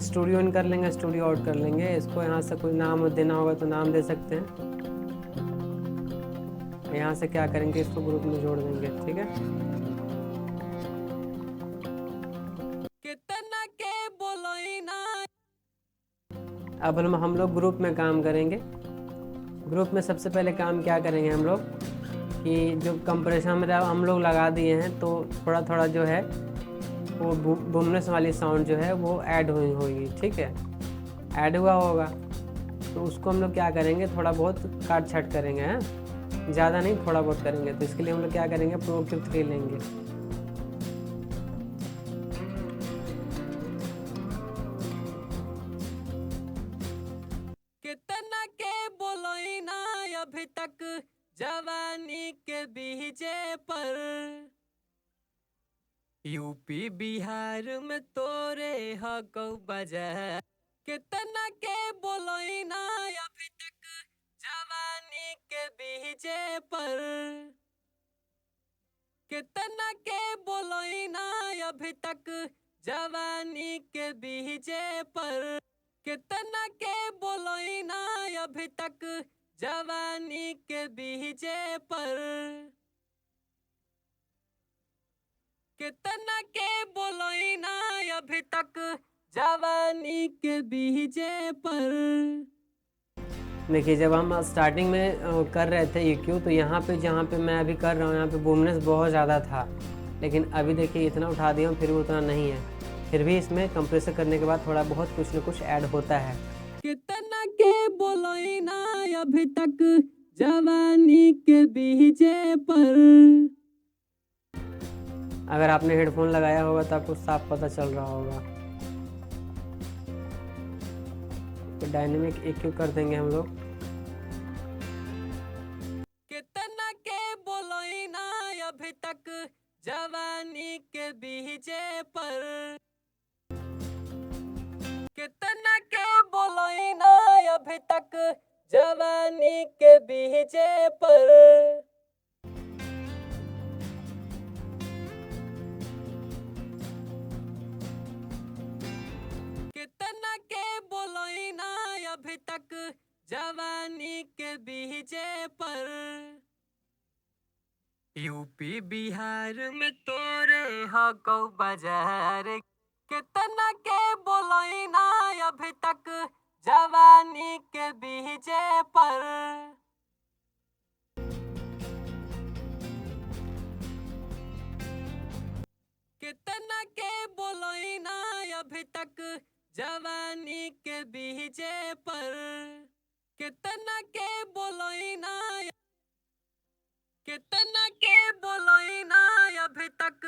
स्टूडियो इन कर लेंगे, स्टूडियो आउट कर लेंगे। इसको यहाँ से कोई नाम देना होगा तो नाम दे सकते हैं। यहाँ से क्या करेंगे, इसको ग्रुप में जोड़ देंगे। ठीक है, कितना के बोलोई ना। अब हम लोग ग्रुप में काम करेंगे। ग्रुप में सबसे पहले काम क्या करेंगे हम लोग कि जो कंप्रेसर में हम लोग लगा दिए हैं तो थोड़ा थोड़ा जो है वो बूमनेस वाली साउंड जो है वो ऐड हुई होगी। ठीक है, ऐड हुआ होगा तो उसको हम लोग क्या करेंगे, थोड़ा बहुत काट छाट करेंगे। हैं, ज़्यादा नहीं, थोड़ा बहुत करेंगे। तो इसके लिए हम लोग क्या करेंगे, प्रो Q3 लेंगे। कितना के बोलोई ना अभी तक जवानी के बीजे पर। यूपी बिहार में तोरे हकौ बजा। कितना के बोलोई ना अभी तक जवानी के बीजे पर। कितना के बोलोई ना अभी तक जवानी के बीजे पर। कितना के बोलोई ना अभी तक जवानी के बीजे पर। कितना के बोलोई ना अभी तक जवानी के बीजे पर। देखिए, जब हम स्टार्टिंग में कर रहे थे EQ तो यहाँ पे जहाँ पे मैं अभी कर रहा हूँ यहाँ पे बूमनेस बहुत ज़्यादा था, लेकिन अभी देखिए इतना उठा दिया हूँ फिर भी उतना नहीं है। फिर भी इसमें कंप्रेसर करने के बाद थोड़ा बहुत कुछ न कुछ ऐड होता है। कितना के बोलोई ना अभी तक जवानी के बीजे पर। अगर आपने हेडफोन लगाया होगा तो आपको साफ पता चल रहा होगा। तो डायनेमिक EQ कर देंगे हम लोग। कितना के बोलोई ना अभी तक जवानी के बीजे पर। कितना के बोलोई ना अभी तक जवानी के बीजे पर। कितना के बोलोई ना अभी तक जवानी के बीजे पर। यूपी बिहार में तोरे हकौ बाजार। कितना के बोलोई ना अभी तक जवानी के बीजे पर। कितना के बोलोई ना अभी तक जवानी के बीजे पर। कितना के बोलोई ना। कितना के बोलोई ना अभी तक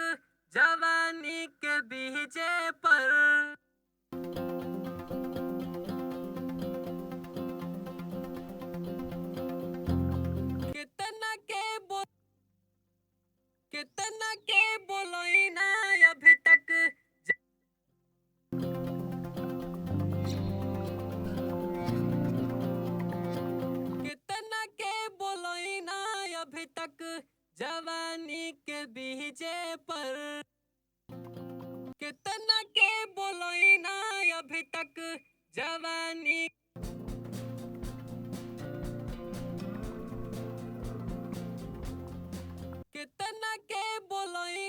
जवानी के बीजे पर। कितना के बोलोई ना अभी तक कितना के बोलोई ना अभी तक जवानी के बीजे पर। कितना के बोलोई ना अभी तक जवानी। कितना के बोलोई।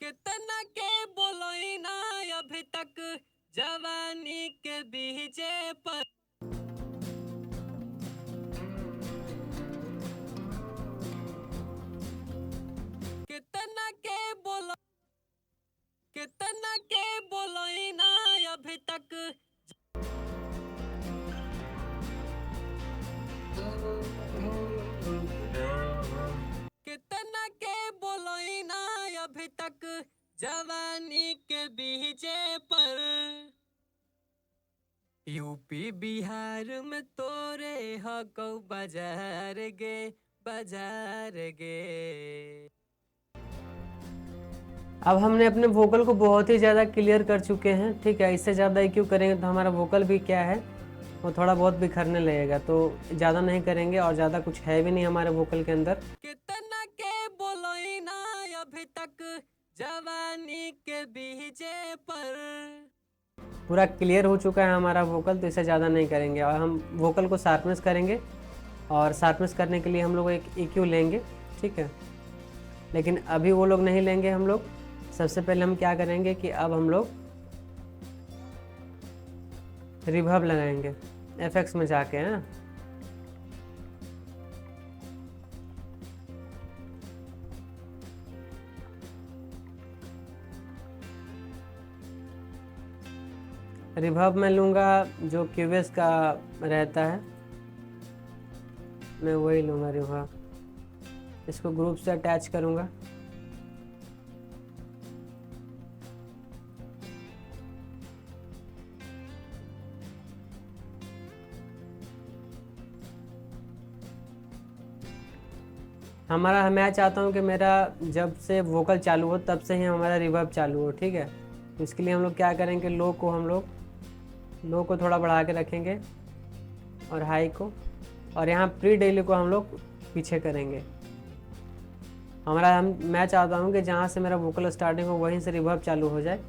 कितना के बोलोई ना अभी तक जवानी के बीजे पर। कितना के बोलो। कितना के बोलोई ना अभी तक। कितना के बोलोई ना अभी तक जवानी के बीजे पर। यूपी बिहार में तोरे हकौ बाजार गे, बाजार गे। अब हमने अपने वोकल को बहुत ही ज़्यादा क्लियर कर चुके हैं। ठीक है, इससे ज़्यादा EQ करेंगे तो हमारा वोकल भी क्या है वो थोड़ा बहुत बिखरने लगेगा। तो ज़्यादा नहीं करेंगे और ज़्यादा कुछ है भी नहीं हमारे वोकल के अंदर। कितना के बोलोई ना अभी तक जवानी के बीजे पर। पूरा क्लियर हो चुका है हमारा वोकल, तो इसे ज़्यादा नहीं करेंगे। और हम वोकल को शार्पनेस करेंगे, और शार्पनेस करने के लिए हम लोग एक EQ लेंगे, ठीक है। लेकिन अभी वो लोग नहीं लेंगे हम लोग। सबसे पहले हम क्या करेंगे कि अब हम लोग रिवर्ब लगाएंगे FX में जाके, हैं। रिवर्ब मैं लूँगा जो क्यूबेस का रहता है, मैं वही लूँगा रिवर्ब। इसको ग्रुप से अटैच करूँगा। मैं चाहता हूँ कि मेरा जब से वोकल चालू हो तब से ही हमारा रिवर्ब चालू हो, ठीक है। तो इसके लिए हम लोग क्या करेंगे, लो को थोड़ा बढ़ा के रखेंगे, और हाई को, और यहाँ प्री डिले को हम लोग पीछे करेंगे। मैं चाहता हूँ कि जहाँ से मेरा वोकल स्टार्टिंग हो वहीं से रिवर्ब चालू हो जाए,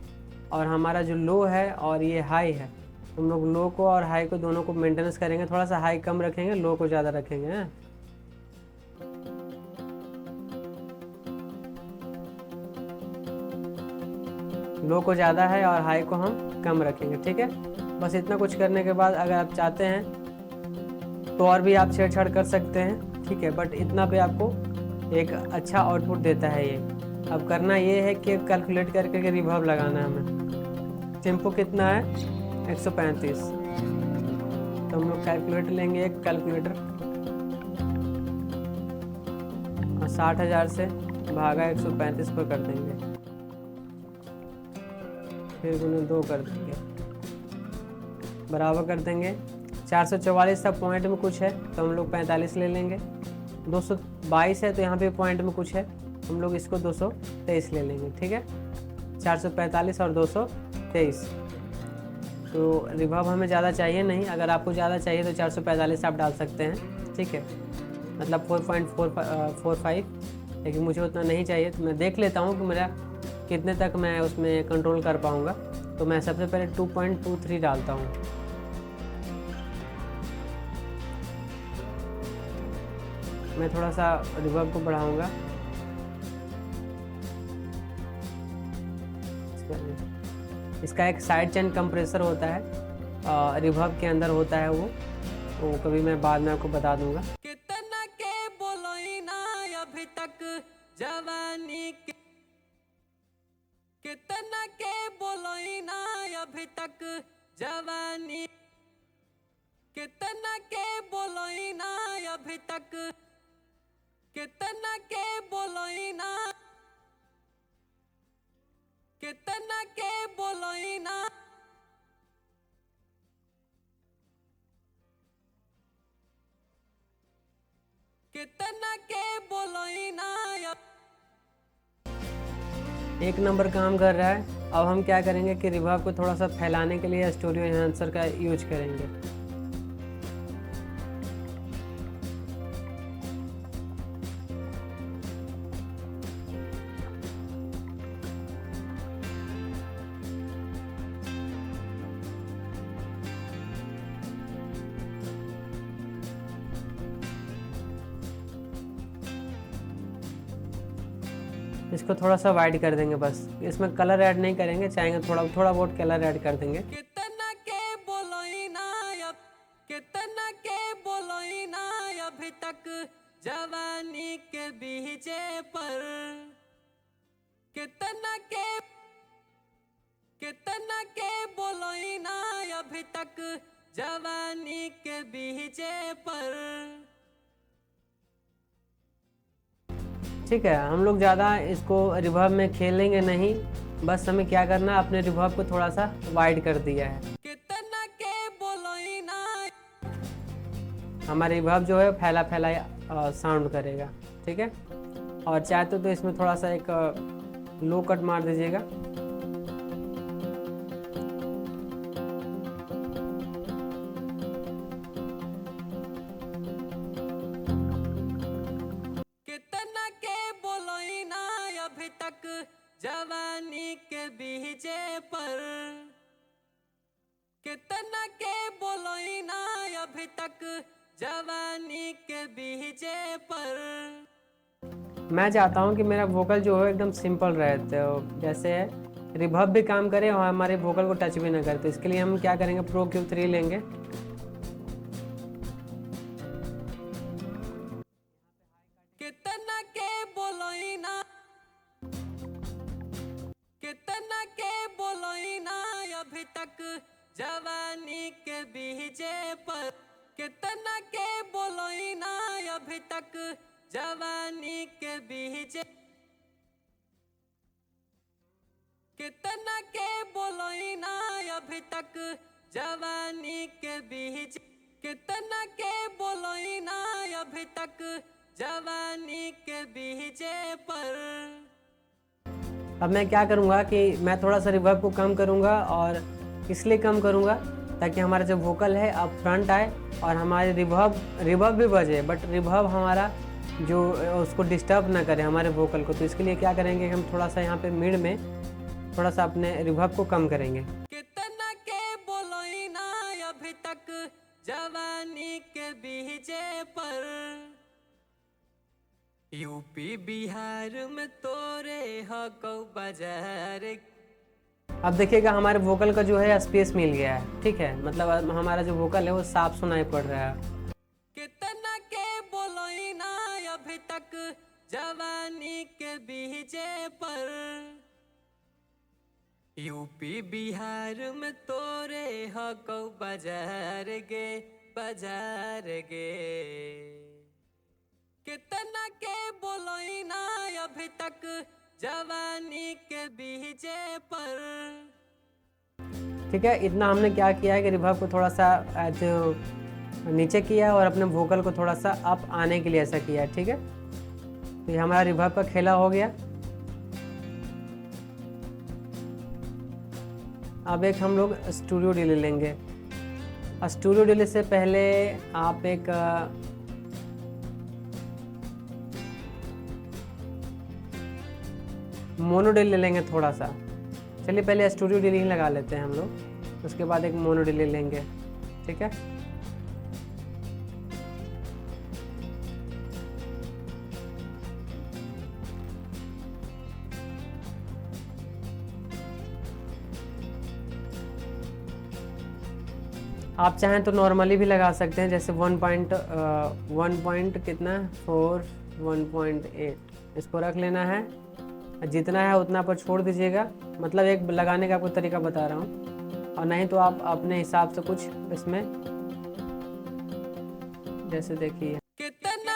और हमारा जो लो है और ये हाई है, हम लोग लो को और हाई को दोनों को मेंटेनेंस करेंगे। थोड़ा सा हाई कम रखेंगे, लो को ज़्यादा रखेंगे, हैं। लो को ज़्यादा है और हाई को हम कम रखेंगे, ठीक है। बस इतना कुछ करने के बाद अगर आप चाहते हैं तो और भी आप छेड़छाड़ कर सकते हैं, ठीक है। बट इतना पे आपको एक अच्छा आउटपुट देता है ये। अब करना ये है कि कैलकुलेट करके के रिवर्ब लगाना है हमें। टेम्पो कितना है, 135। तो हम लोग कैलकुलेटर लेंगे, एक कैलकुलेटर, और 60,000 से भागा 135 पर कर देंगे, फिर उन्हें 2 कर देंगे, बराबर कर देंगे। 444 था, पॉइंट में कुछ है तो हम लोग 45 ले लेंगे। 222 है तो यहाँ पे पॉइंट में कुछ है, हम लोग इसको 223 ले लेंगे, ठीक है। 445 और 223। तो रिवर्ब हमें ज़्यादा चाहिए नहीं, अगर आपको ज़्यादा चाहिए तो 445 आप डाल सकते हैं, ठीक है, मतलब 4.45। लेकिन मुझे उतना नहीं चाहिए, तो मैं देख लेता हूँ कि मेरा कितने तक मैं उसमें कंट्रोल कर पाऊँगा। तो मैं सबसे पहले 2.23 डालता हूँ। मैं थोड़ा सा रिवर्ब को बढ़ाऊँगा। इसका एक साइड चेन कंप्रेसर होता है, रिवर्ब के अंदर होता है वो, तो कभी मैं बाद में आपको बता दूंगा। कितना के बोलोई ना अभी तक जवानी के, कितना के बोलोई ना अभी तक जवानी, कितना के बोलोई ना अभी तक, कितना के बोलोई ना, कितना के बोलोई ना, कितना के बोलोई ना। 1 नंबर काम कर रहा है। अब हम क्या करेंगे कि रिवर्ब को थोड़ा सा फैलाने के लिए स्टूडियो एनहांसर का यूज करेंगे। इसको थोड़ा सा वाइड कर देंगे, बस इसमें कलर ऐड नहीं करेंगे, चाहेंगे थोड़ा बहुत कलर ऐड कर देंगे। कितना के बोलोई ना अब, कितना के बोलोई ना अभी तक जवानी के बीजे पर, कितना के बोलोई ना अभी तक जवानी के बीजे पर। ठीक है, हम लोग ज़्यादा इसको रिवर्ब में खेलेंगे नहीं, बस हमें क्या करना है, अपने रिवर्ब को थोड़ा सा वाइड कर दिया है। कितना के बोलोई ना, हमारा रिवर्ब जो है फैला साउंड करेगा, ठीक है। और चाहते तो इसमें थोड़ा सा एक लो कट मार दीजिएगा। कितना के बोलोई ना अभी तक जवानी के बीजे पर, तक जवानी के बीजे पर। मैं चाहता हूँ कि मेरा वोकल जो है एकदम सिंपल रहे, तो जैसे रिवर्ब भी काम करे और हमारे वोकल को टच भी ना करे। तो इसके लिए हम क्या करेंगे, प्रो Q3 लेंगे। कितना के बोलोई ना, कितना के बोलोई ना अभी तक जवानी के बीजे पर। कितना के बोलोई ना अभी तक जवानी के बीजे। कितना के बोलोई ना अभी तक जवानी के बीजे। कितना के बोलोई ना अभी तक जवानी के बीजे पर। अब मैं क्या करूँगा कि मैं थोड़ा सा रिवर्ब को कम करूँगा, और इसलिए कम करूँगा ताकि हमारा जो वोकल है अब फ्रंट आए और हमारे रिवर्ब भी बजे, बट रिवर्ब हमारा जो उसको डिस्टर्ब ना करे हमारे वोकल को। तो इसके लिए क्या करेंगे, हम थोड़ा सा यहाँ पे मिड में थोड़ा सा अपने रिवर्ब को कम करेंगे। कितना के बोलोई ना अभी तक जवानी के बीजे पर। यूपी बिहार में तोरे हकौ बाजार। अब देखिएगा हमारे वोकल का जो है स्पेस मिल गया है, ठीक है, मतलब अब हमारा जो वोकल है वो साफ सुनाई पड़ रहा है। कितना के बोलोई ना अभी तक जवानी के बीजे पर। यूपी बिहार में तोरे हकौ बाजार गे, बाजार गे। कितना के बोलोई ना अभी तक जवानी के बीजे पर। ठीक है, इतना हमने क्या किया है कि रिवर्ब को थोड़ा सा जो नीचे किया और अपने वोकल को थोड़ा सा अप आने के लिए ऐसा किया है, ठीक है। तो ये हमारा रिवर्ब का खेला हो गया। अब एक हम लोग स्टूडियो डिले लेंगे। स्टूडियो डिले से पहले आप एक मोनो डिले ले लेंगे थोड़ा सा। चलिए पहले स्टूडियो डिले ही लगा लेते हैं हम लोग, उसके बाद एक मोनो डिले लेंगे, ठीक है। आप चाहें तो नॉर्मली भी लगा सकते हैं, जैसे 1 कितना 1.8 इसको रख लेना है। जितना है उतना पर छोड़ दीजिएगा, मतलब एक लगाने का आपको तरीका बता रहा हूँ। और नहीं तो आप अपने हिसाब से कुछ इसमें जैसे देखिए। कितना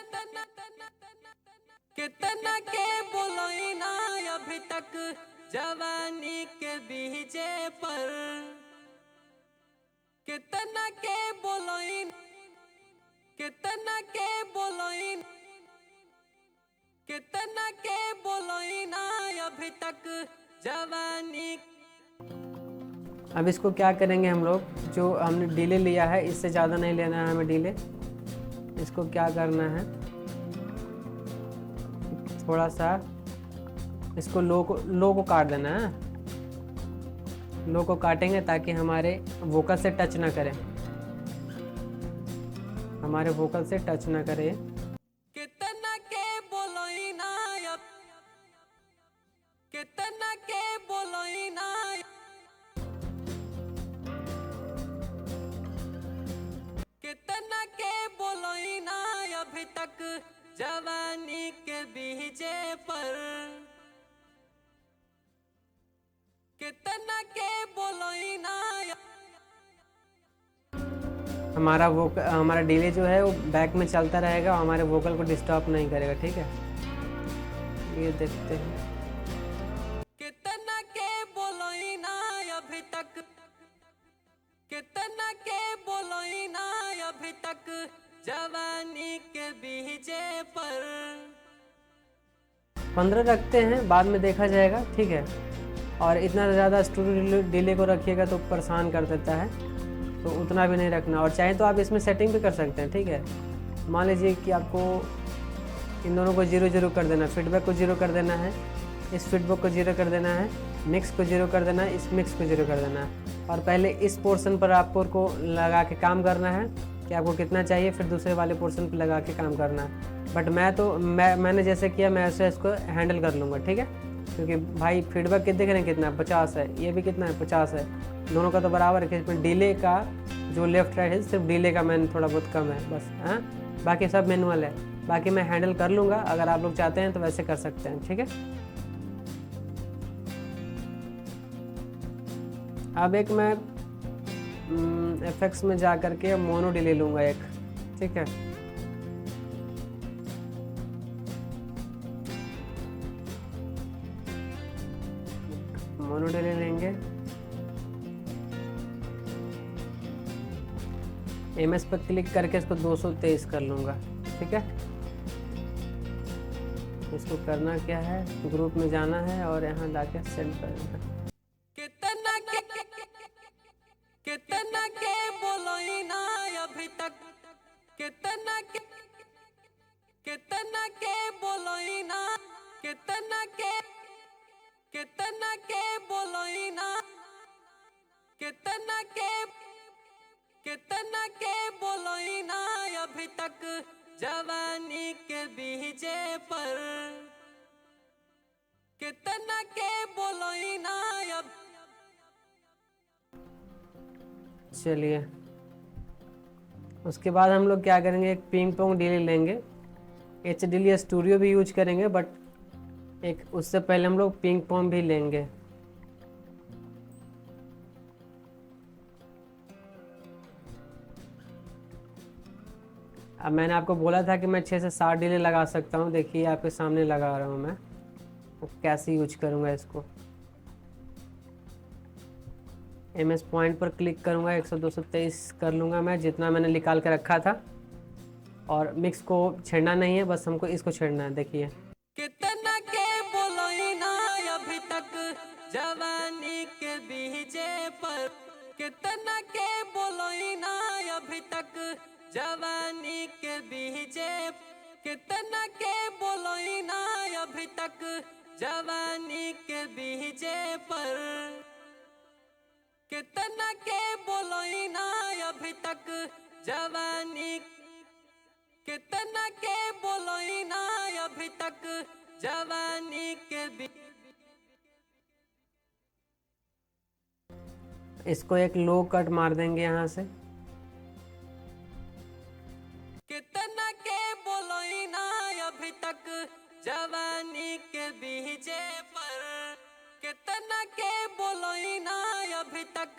कितना के बोलोई ना अभी तक जवानी के बीजे पर। कितना के बोलोई, कितना के बोलोई, कितना के बोलोई ना अभी तक जवानी। अब इसको क्या करेंगे हम लोग, जो हमने डिले लिया है इससे ज़्यादा नहीं लेना है हमें डिले। इसको क्या करना है, थोड़ा सा इसको लो को काट देना है। लो को काटेंगे ताकि हमारे वोकल से टच ना करें, हमारे वोकल से टच ना करे। कितना के बोलोई ना, कितना के बोलोई ना, कितना के बोलोई ना अभी तक जवानी के बीजे पर। कितना के बोलोई ना। हमारा डिले जो है वो बैक में चलता रहेगा और हमारे वोकल को डिस्टर्ब नहीं करेगा, ठीक है। ये देखते हैं। कितना के बोलोई ना अभी तक, कितना के बोलोई ना अभी तक जवानी के बीजे पर। 15 रखते हैं, बाद में देखा जाएगा, ठीक है। और इतना ज़्यादा स्टूडियो डिले को रखिएगा तो परेशान कर देता है, तो उतना भी नहीं रखना। और चाहे तो आप इसमें सेटिंग भी कर सकते हैं, ठीक है। मान लीजिए कि आपको इन दोनों को 0 कर देना, फीडबैक को 0 कर देना है, इस फीडबैक को 0 कर देना है, मिक्स को 0 कर देना है, इस मिक्स को 0 कर देना है। और पहले इस पोर्शन पर आपको लगा के काम करना है, कि आपको कितना चाहिए, फिर दूसरे वाले पोर्शन पे लगा के काम करना है। बट मैंने जैसे किया मैं ऐसे इसको हैंडल कर लूँगा, ठीक है। क्योंकि भाई फीडबैक कितने करें, कितना 50 है, ये भी कितना है 50 है, दोनों का तो बराबर है। इसमें डिले का जो लेफ्ट राइट है सिर्फ डिले का मैंने थोड़ा बहुत कम है बस, हाँ, बाकी सब मैनुअल है। बाकी मैं हैंडल कर लूँगा, अगर आप लोग चाहते हैं तो वैसे कर सकते हैं, ठीक है। अब एक मैं एफएक्स में जा करके मोनो डिले लूँगा एक, ठीक है। मोनो डिले लेंगे, एमएस पर क्लिक करके इसको 223 कर लूँगा, ठीक है। इसको करना क्या है, ग्रुप में जाना है और यहाँ जाके सेंड कर देना। कितना के बोलोई ना अभी तक, कितना के बोलोई ना, कितना के बोलोई ना, कितना के बोलोई ना अभी तक जवानी के बीजे पर, कितना के बोलोई ना अब। चलिए, उसके बाद हम लोग क्या करेंगे, एक पिंग पोंग डिले लेंगे, HDL स्टूडियो भी यूज करेंगे, बट एक उससे पहले हम लोग पिंग पोंग भी लेंगे। अब मैंने आपको बोला था कि मैं 6 से 7 डिले लगा सकता हूँ, देखिए आपके सामने लगा रहा हूँ मैं, तो कैसे यूज करूँगा इसको। MS पॉइंट पर क्लिक करूँगा, 100-223 कर लूँगा मैं, जितना मैंने निकाल के रखा था। और मिक्स को छेड़ना नहीं है, बस हमको इसको छेड़ना है, देखिए। कितना के बोलोई ना अभी तक जवानी के बीजे पर, कितना के बोलोई ना अभी तक जवानी के बीजे, कितना के बोलोई ना अभी तक जवानी के बीजे पर, कितना के बोलोई ना अभी तक जवानी, कितना के बोलोई ना अभी तक जवानी के भी। इसको एक लो कट मार देंगे यहाँ से। कितना के बोलोई ना अभी तक जवानी के बीजे पर, कितना के बोलोई ना अभी तक।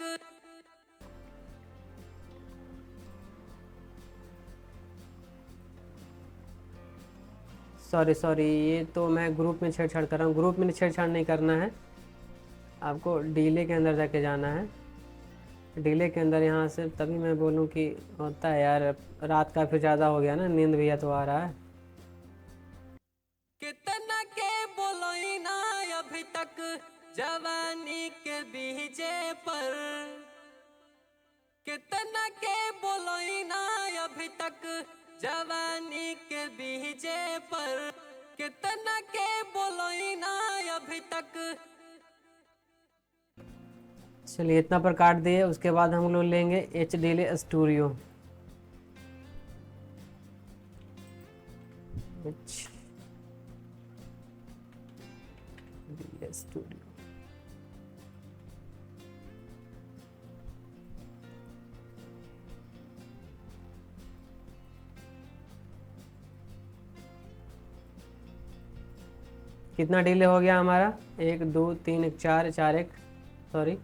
सॉरी, ये तो मैं ग्रुप में छेड़छाड़ कर रहा हूँ, ग्रुप में छेड़छाड़ नहीं करना है, आपको डिले के अंदर जाके जाना है। डिले के अंदर यहाँ से, तभी मैं बोलूँ कि होता है यार, रात काफ़ी ज़्यादा हो गया ना, नींद भी तो आ रहा है। कितना के बोलोई ना अभी तक जवानी के बीजे पर, कितना के बोलोई ना अभी तक जवानी के बीजे पर, कितना के बोलोई ना अभी तक। चलिए, इतना पर काट दिए। उसके बाद हम लोग लेंगे HDL स्टूडियो। स्टूडियो कितना डिले हो गया हमारा, 1 2 3 1 4 4 1 सॉरी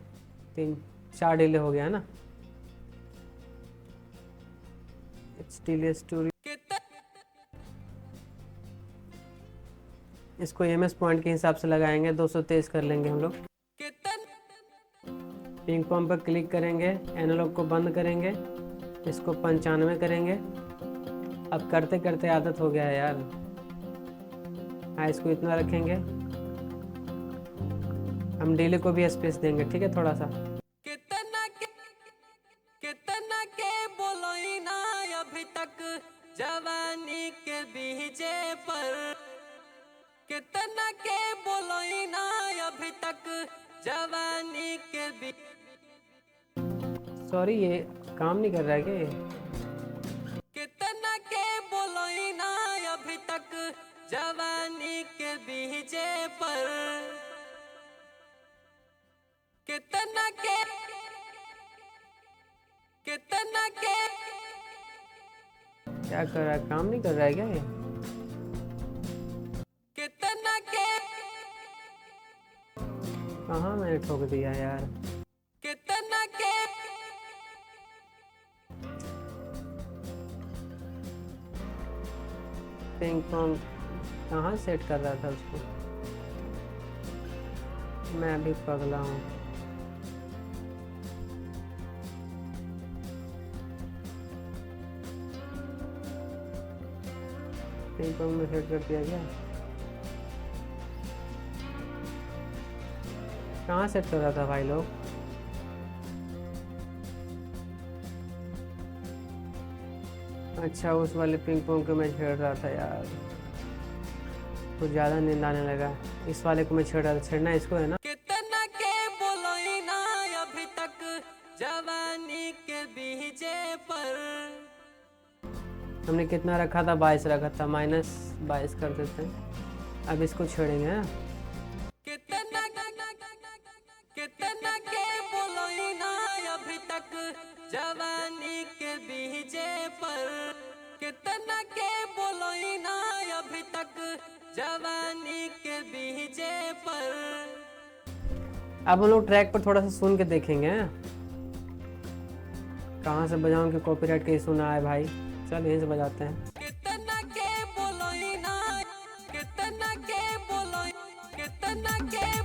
3 4 डिले हो गया ना। HDL स्टूडियो, इसको MS पॉइंट के हिसाब से लगाएंगे, 223 कर लेंगे हम लोग। पिंग पॉइंट पर क्लिक करेंगे, एनालॉग को बंद करेंगे, इसको 95 करेंगे। अब करते करते आदत हो गया है यार। हाँ, इसको इतना रखेंगे, हम डिले को भी स्पेस देंगे, ठीक है, थोड़ा सा। कितना के बोलोई ना अभी तक जवानी के बीजे पर, कितना के बोलोई ना अभी तक जवानी के भी। सॉरी, ये काम नहीं कर रहा है क्या? जवानी के बीजे पर कितना के क्या कर रहा है, काम नहीं कर रहा है क्या ये? कितना के कहाँ मैंने ठोक दिया यार। कितना के पिंग पोंग कहाँ सेट कर रहा था उसको? मैं भी पगला हूँ। पिंग पोंग में सेट कर दिया क्या? कहाँ सेट कर रहा था भाई लोग? अच्छा, उस वाले पिंग पोंग को मैं छेड़ रहा था यार, कुछ ज़्यादा नींद आने लगा। इस वाले को मैं छेड़ रहा था, छेड़ना इसको है ना। कितना के बोलोई ना अभी तक जवानी के बीजे पर हमने कितना रखा था? 22 रखा था, -22 कर देते हैं। अब इसको छेड़ेंगे हैं। कितना के बोलोई ना अभी तक जवानी के बीजे पर कितना के बोलोई ना अभी तक जवानी के बीजे पर। अब हम लोग ट्रैक पर थोड़ा सा सुन के देखेंगे हैं? कहाँ से बजाऊं कि कॉपीराइट के सुना है भाई। चल यहीं से बजाते हैं। कितना के बोलोई ना कितना के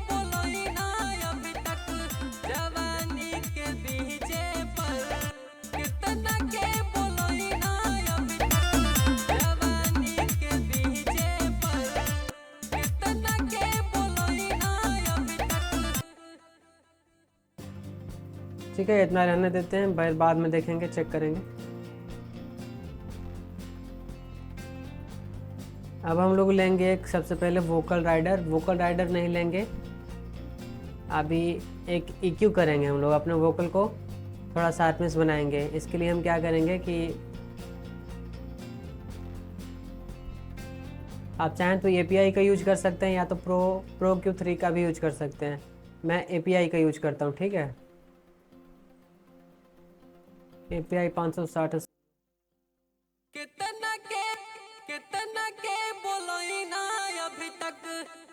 बोलोई ना अभी तक जवानी के बीजे पर कितना के बोलोई ना अभी तक जवानी के बीजे पर कितना के बोलोई ना अभी तक। ठीक है, इतना रहने देते हैं भाई, बाद में देखेंगे, चेक करेंगे। अब हम लोग लेंगे एक, सबसे पहले वोकल राइडर नहीं लेंगे, अभी एक EQ करेंगे हम लोग। अपने वोकल को थोड़ा शार्पनेस बनाएंगे। इसके लिए हम क्या करेंगे कि आप चाहें तो API का यूज कर सकते हैं, या तो प्रो Q3 का भी यूज कर सकते हैं। मैं API का यूज करता हूँ, ठीक है। API 560। कितना के बोलोई ना अभी तक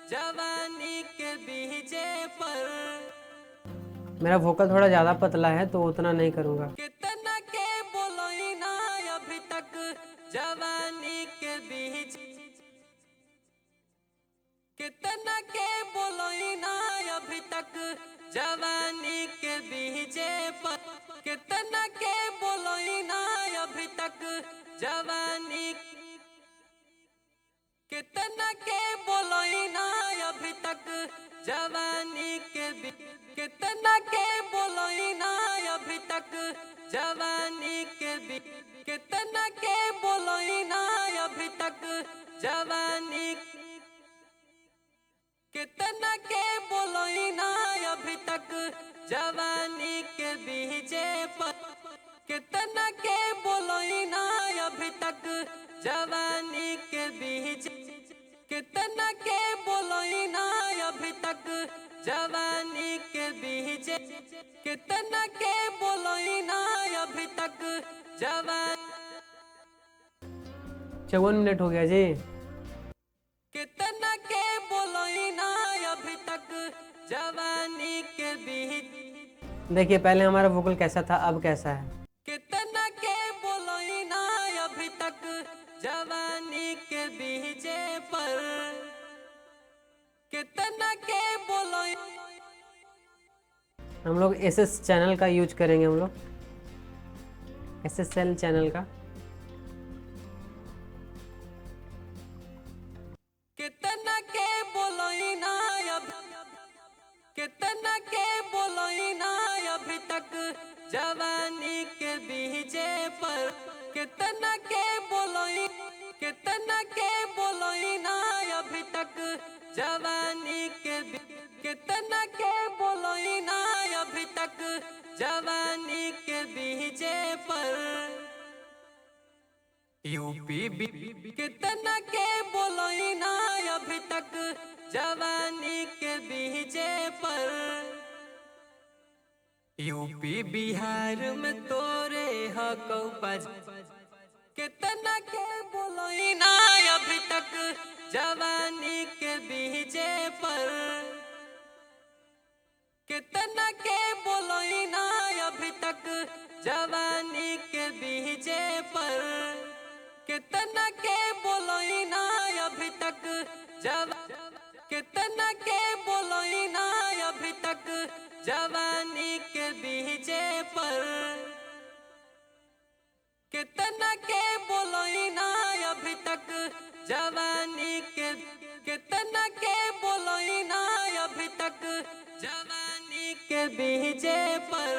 जवानी के बीजे पर। मेरा वोकल थोड़ा ज़्यादा पतला है तो उतना नहीं करूँगा। कितना के बोलोई ना अभी तक जवानी के बीज कितना के बोलोई ना अभी तक जवानी के बीजे पर कितना के बोलोई ना अभी तक जवानी कितना के बोलोई ना अभी तक जवानी के कितना के बोलोई ना अभी तक जवानी के कितना के बोलोई ना अभी तक जवानी कितना के बोलोई ना अभी तक जवानी के बीजे पर कितना के बोलोई ना अभी तक जवानी के बीज कितना के बोलोई ना अभी तक जवानी के बीजे कितना के बोलोई ना अभी तक जवान 54 मिनट हो गया जी। कितना के बोलोई ना अभी तक जवानी के बीज। देखिए पहले हमारा वोकल कैसा था, अब कैसा है। कितना के बोलोई ना अभी तक जवानी के बीजे पर कितना के बोलोई। हम लोग SS चैनल का यूज करेंगे, हम लोग SSL चैनल का। कितना के बोलोई ना कितना के बोलोई ना अभी तक जवानी के बीजे पर कितना के बोलोई ना अभी तक जवानी के कितना के बोलोई ना अभी तक जवानी के बीजे पर यूपी भी कितना के बोलोई ना अभी तक जवानी के बीजे पर यूपी बिहार में तोरे हकौ बज कितना के बोलोई ना अभी तक जवानी के बीजे पर कितना के बोलोई ना अभी तक जवानी के बीजे पर कितना के बोलोई ना अभी तक कितना के बोलोई ना अभी तक जवानी के बीजे पर कितना के बोलोई ना अभी तक जवानी के कितना के बोलोई ना अभी तक जवानी के बीजे पर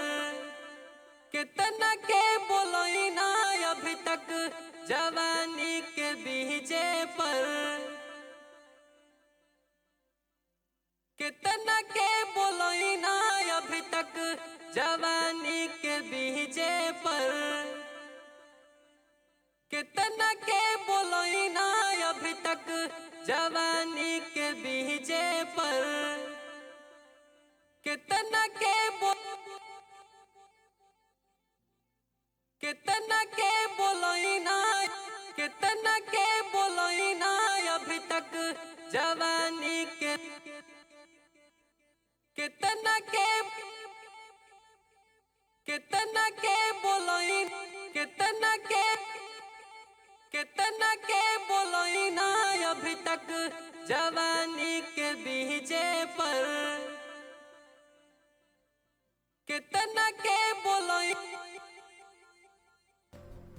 कितना के बोलोई ना अभी तक जवानी के बीजे पर कितना के बोलोई ना अभी तक जवानी के बीजे पर कितना के बोलोई ना अभी तक जवानी के बीजे पर कितना के कितना के बोलोई ना कितना के बोलोई ना अभी तक जवानी के कितना के बोलोई कितना के बोलोई ना अभी तक जवानी के बीजे पर कितना के बोलोई।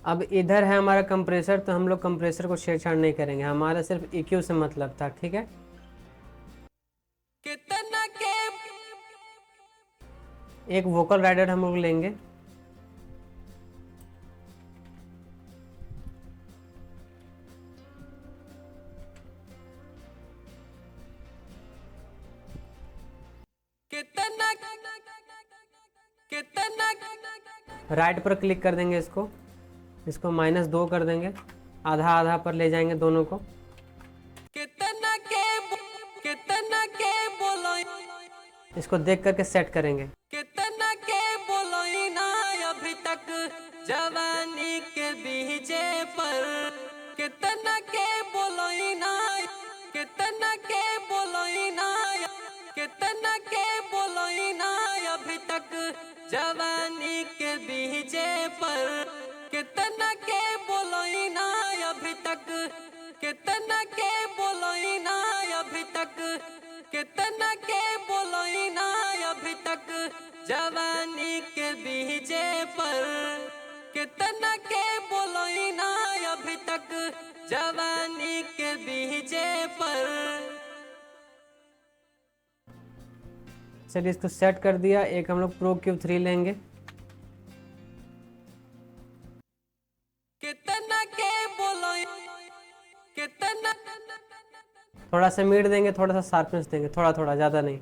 अब इधर है हमारा कंप्रेसर, तो हम लोग कंप्रेसर को छेड़छाड़ नहीं करेंगे, हमारा सिर्फ EQ से मतलब था, ठीक है। कितना के एक वोकल राइडर हम लोग लेंगे, कितना राइट पर क्लिक कर देंगे, इसको -2 कर देंगे, आधा आधा पर ले जाएंगे दोनों को। कितना के बोलोई इसको देख करके सेट करेंगे। कितना के बोलोई ना अभी तक जवानी के बीजे पर कितना के बोलोई ना कितना के बोलोई ना कितना के बोलोई ना अभी तक जवानी के बीजे पर कितना के बोलोई ना अभी तक कितना के बोलोई ना अभी तक कितना के बोलोई ना अभी तक जवानी के बीजे पर कितना के बोलोई ना अभी तक जवानी के बीजे पर। चलिए इसको सेट कर दिया। एक हम लोग प्रो Q3 लेंगे, कितना के बोलोई कितना थोड़ा सा मीड देंगे, थोड़ा सा शार्पनेस देंगे, थोड़ा थोड़ा, ज़्यादा नहीं,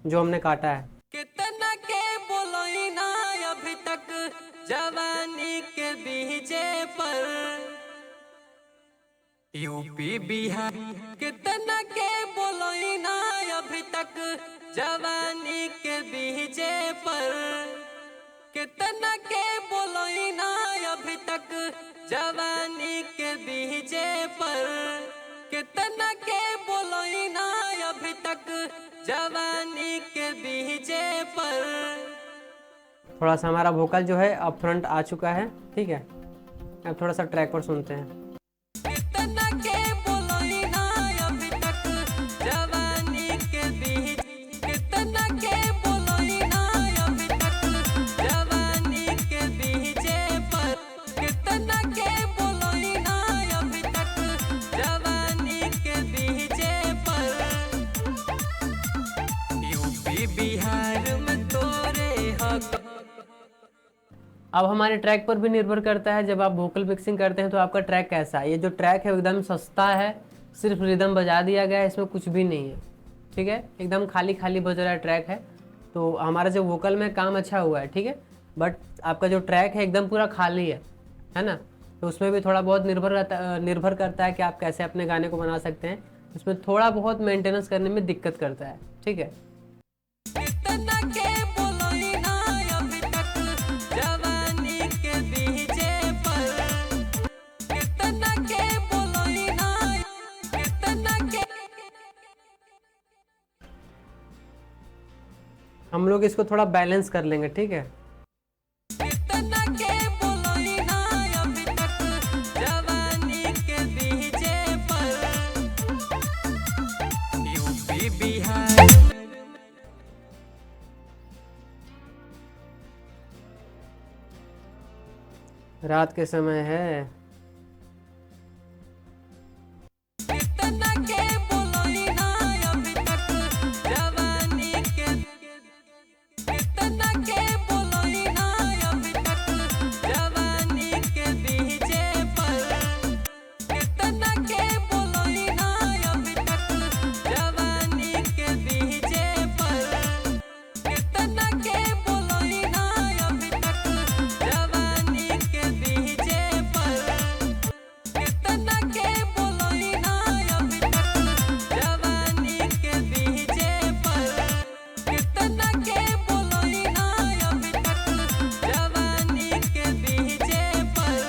जो हमने काटा है। कितना के बोलोई ना अभी तक जवानी के बीजे पर यूपी बिहार कितना के बोलोई ना अभी तक जवानी के बीजे पर कितना के बोलोई ना अभी तक जवानी के बीजे पर कितना के बोलोई ना अभी तक जवानी के बीजे पर। थोड़ा सा हमारा वोकल जो है अब फ्रंट आ चुका है, ठीक है। अब थोड़ा सा ट्रैक पर सुनते हैं। कितना के बोलोई ना अभी तक जवानी के बीच कितना के बोलोई ना अभी तक जवानी के बीजे पर कितना के बोलोई ना अभी तक जवानी के बीजे पर यूपी बिहार में तोरे हक। अब हमारे ट्रैक पर भी निर्भर करता है, जब आप वोकल मिक्सिंग करते हैं तो आपका ट्रैक कैसा है। ये जो ट्रैक है एकदम सस्ता है, सिर्फ रिदम बजा दिया गया है, इसमें कुछ भी नहीं है, ठीक है। एकदम खाली खाली बज रहा है ट्रैक है, तो हमारा जो वोकल में काम अच्छा हुआ है, ठीक है। बट आपका जो ट्रैक है एकदम पूरा खाली है ना। तो उसमें भी थोड़ा बहुत निर्भर करता है कि आप कैसे अपने गाने को बना सकते हैं। उसमें थोड़ा बहुत मेंटेनेंस करने में दिक्कत करता है, ठीक है। कितना के बोलोई ना अभी तक जवानी के बीजे पर, कितना के बोलोई ना, कितना के हम लोग इसको थोड़ा बैलेंस कर लेंगे, ठीक है। कितना के बोलोई ना अभी तक जवानी के बीजे पर, यूपी बिहार रात के समय है। कितना के बोलोई ना अभी तक जवानी के, कितना के बोलोई ना अभी तक जवानी के बीजे पर, कितना के बोलोई ना अभी तक जवानी के बीजे पर, कितना के बोलोई ना अभी तक जवानी के बीजे पर, कितना के बोलोई ना अभी तक जवानी के बीजे पर, कितना के बोलोई ना अभी तक जवानी के बीजे पर,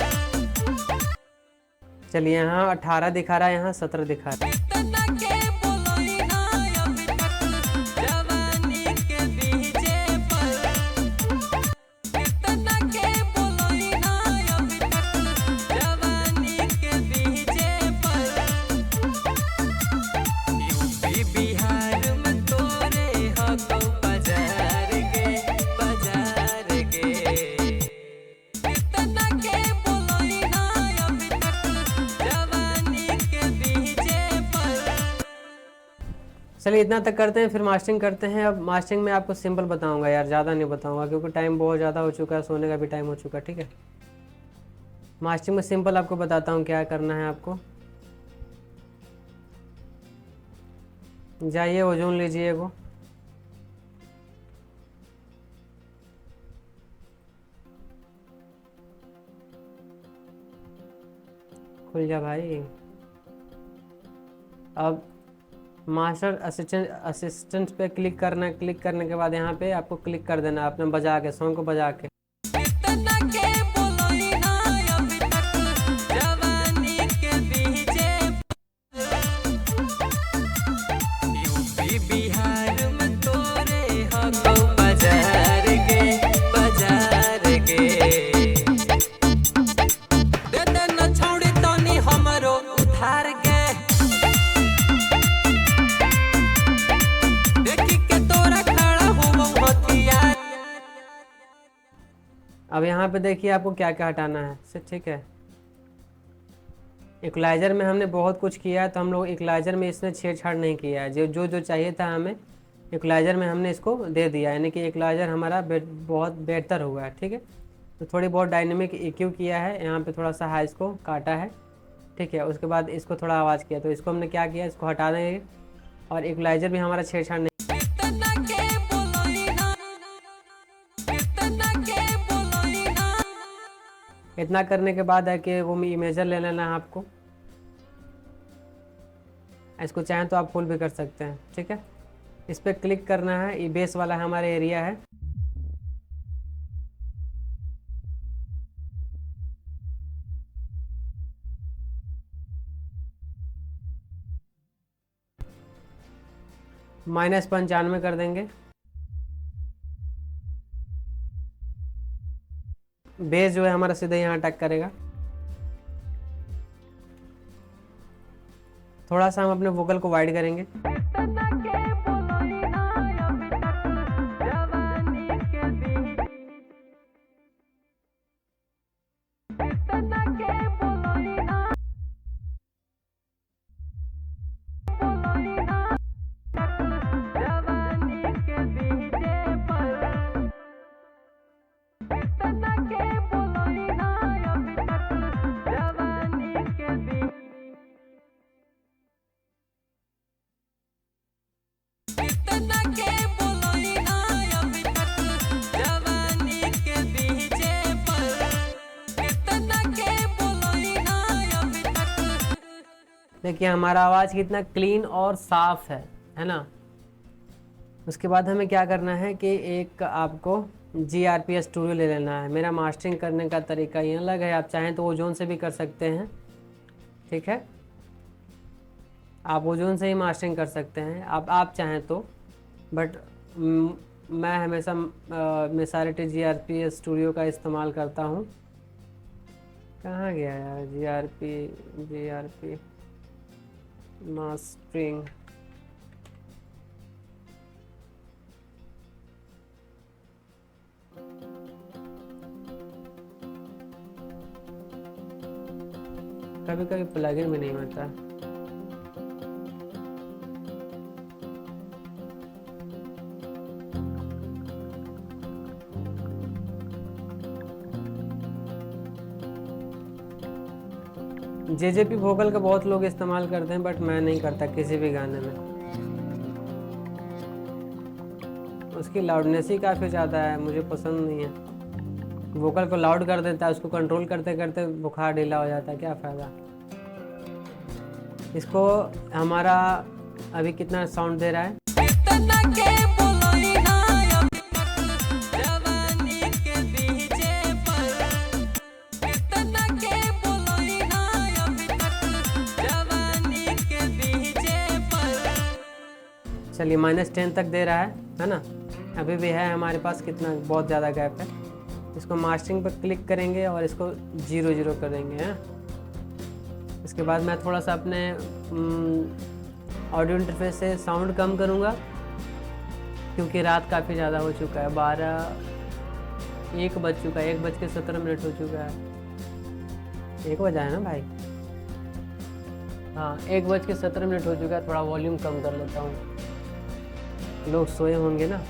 चलिए, यहाँ 18 दिखा रहा है, यहाँ 17 दिखा रहा है। कितना के बोलोई ना अभी तक जवानी के बीजे पर, कितना के बोलोई ना अभी तक जवानी के बीजे पर, यूपी बिहार में तोरे हको बाजार गे, बाजार गे, कितना के बोलोई ना अभी तक जवानी के बीजे पर। चलिए, इतना तक करते हैं, फिर मास्टरिंग करते हैं। अब मास्टरिंग में आपको सिंपल बताऊंगा यार, ज़्यादा नहीं बताऊंगा क्योंकि टाइम बहुत ज़्यादा हो चुका है, सोने का भी टाइम हो चुका है, ठीक है। मास्टरिंग में सिंपल आपको बताता हूँ क्या करना है आपको। जाइए, ओजोन लीजिए एगो, खुल जा भाई। अब मास्टर असिस्टेंट पे क्लिक करना है। क्लिक करने के बाद यहाँ पे आपको क्लिक कर देना है अपने बजा के, सॉन्ग को बजा के। कितना के बोलोई ना अभी तक जवानी के बीजे पर, यूपी बिहार में तोरे हको बाजार गे, बाजार गे, दे दे न छोड़ी तनी हमरो उधार गे, देखी के तोरा खड़ा हो हथियार। अब यहाँ पे देखिए आपको क्या क्या हटाना है, ठीक है। इक्वलाइजर में हमने बहुत कुछ किया है, तो हम लोग इक्वलाइजर में इसमें छेड़छाड़ नहीं किया है। जो जो चाहिए था हमें इक्वलाइजर में हमने इसको दे दिया, यानी कि इक्वलाइजर हमारा बहुत बेहतर हुआ है, ठीक है। तो थोड़ी बहुत डायनेमिक EQ किया है, यहाँ पे थोड़ा सा हाई इसको काटा है, ठीक है। उसके बाद इसको थोड़ा आवाज़ किया, तो इसको हमने क्या किया, इसको हटा देंगे। और इक्वलाइजर भी हमारा छेड़छाड़ नहीं। कितना के बोलोई ना, कितना के बोलोई ना, इतना करने के बाद है कि वो इमेजर ले लेना है आपको। इसको चाहें तो आप फुल भी कर सकते हैं, ठीक है। इस पर क्लिक करना है, ये बेस वाला हमारा एरिया है। -95 कर देंगे। बेस जो है हमारा सीधे यहाँ अटैक करेगा। थोड़ा सा हम अपने वोकल को वाइड करेंगे। कितना के बोलोई ना अभी तक जवानी के बीजे, कितना के बोलोई ना, बोलोई ना जवानी के बीजे पर, कितना के बोलोई ना अभी तक जवानी के बीजे, कितना के बोलोई ना अभी तक जवानी के बीजे पर, कितना के बोलोई देखिए हमारा आवाज़ कितना क्लीन और साफ है ना। उसके बाद हमें क्या करना है कि एक आपको GRP स्टूडियो ले लेना है। मेरा मास्टरिंग करने का तरीका ये अलग है, आप चाहें तो ओजोन से भी कर सकते हैं, ठीक है, आप ओजोन से ही मास्टरिंग कर सकते हैं आप चाहें तो। बट मैं हमेशा मेसारिटी GRP स्टूडियो का इस्तेमाल करता हूँ। कहाँ गया यार GRP मास्टरिंग। कभी कभी प्लगइन भी नहीं होता। JJP वोकल का बहुत लोग इस्तेमाल करते हैं, बट मैं नहीं करता किसी भी गाने में। उसकी लाउडनेस ही काफ़ी ज़्यादा है, मुझे पसंद नहीं है। वोकल को लाउड कर देता है, उसको कंट्रोल करते करते बुखार ढीला हो जाता है, क्या फ़ायदा। इसको हमारा अभी कितना साउंड दे रहा है, चलिए -10 तक दे रहा है ना। अभी भी है हमारे पास, कितना बहुत ज़्यादा गैप है। इसको मास्टरिंग पर क्लिक करेंगे और इसको 0 करेंगे हैं। इसके बाद मैं थोड़ा सा अपने ऑडियो इंटरफेस से साउंड कम करूँगा, क्योंकि रात काफ़ी ज़्यादा हो चुका है। 1 बज चुका है, 1:17 हो चुका है। 1 बजा है ना भाई, हाँ 1:17 हो चुका है। थोड़ा वॉल्यूम कम कर लेता हूँ, लोग सोए होंगे ना।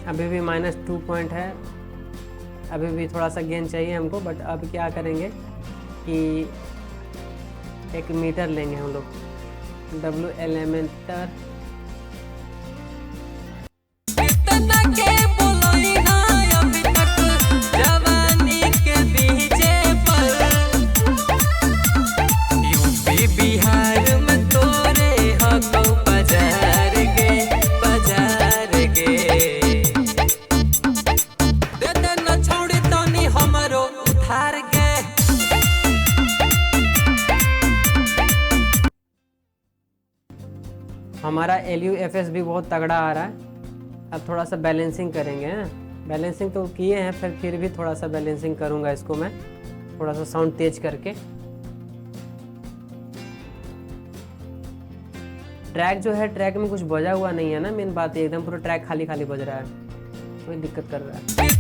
अभी भी -2 पॉइंट है, अभी भी थोड़ा सा गेन चाहिए हमको। बट अब क्या करेंगे कि एक मीटर लेंगे हम लोग, WL मीटर। हमारा LUFS भी बहुत तगड़ा आ रहा है। अब थोड़ा सा बैलेंसिंग करेंगे हैं। बैलेंसिंग तो किए हैं, फिर भी थोड़ा सा बैलेंसिंग करूँगा इसको मैं, थोड़ा सा साउंड तेज करके। ट्रैक जो है, ट्रैक में कुछ बजा हुआ नहीं है ना, मेन बात है। एकदम पूरा ट्रैक खाली खाली बज रहा है, कोई दिक्कत कर रहा है।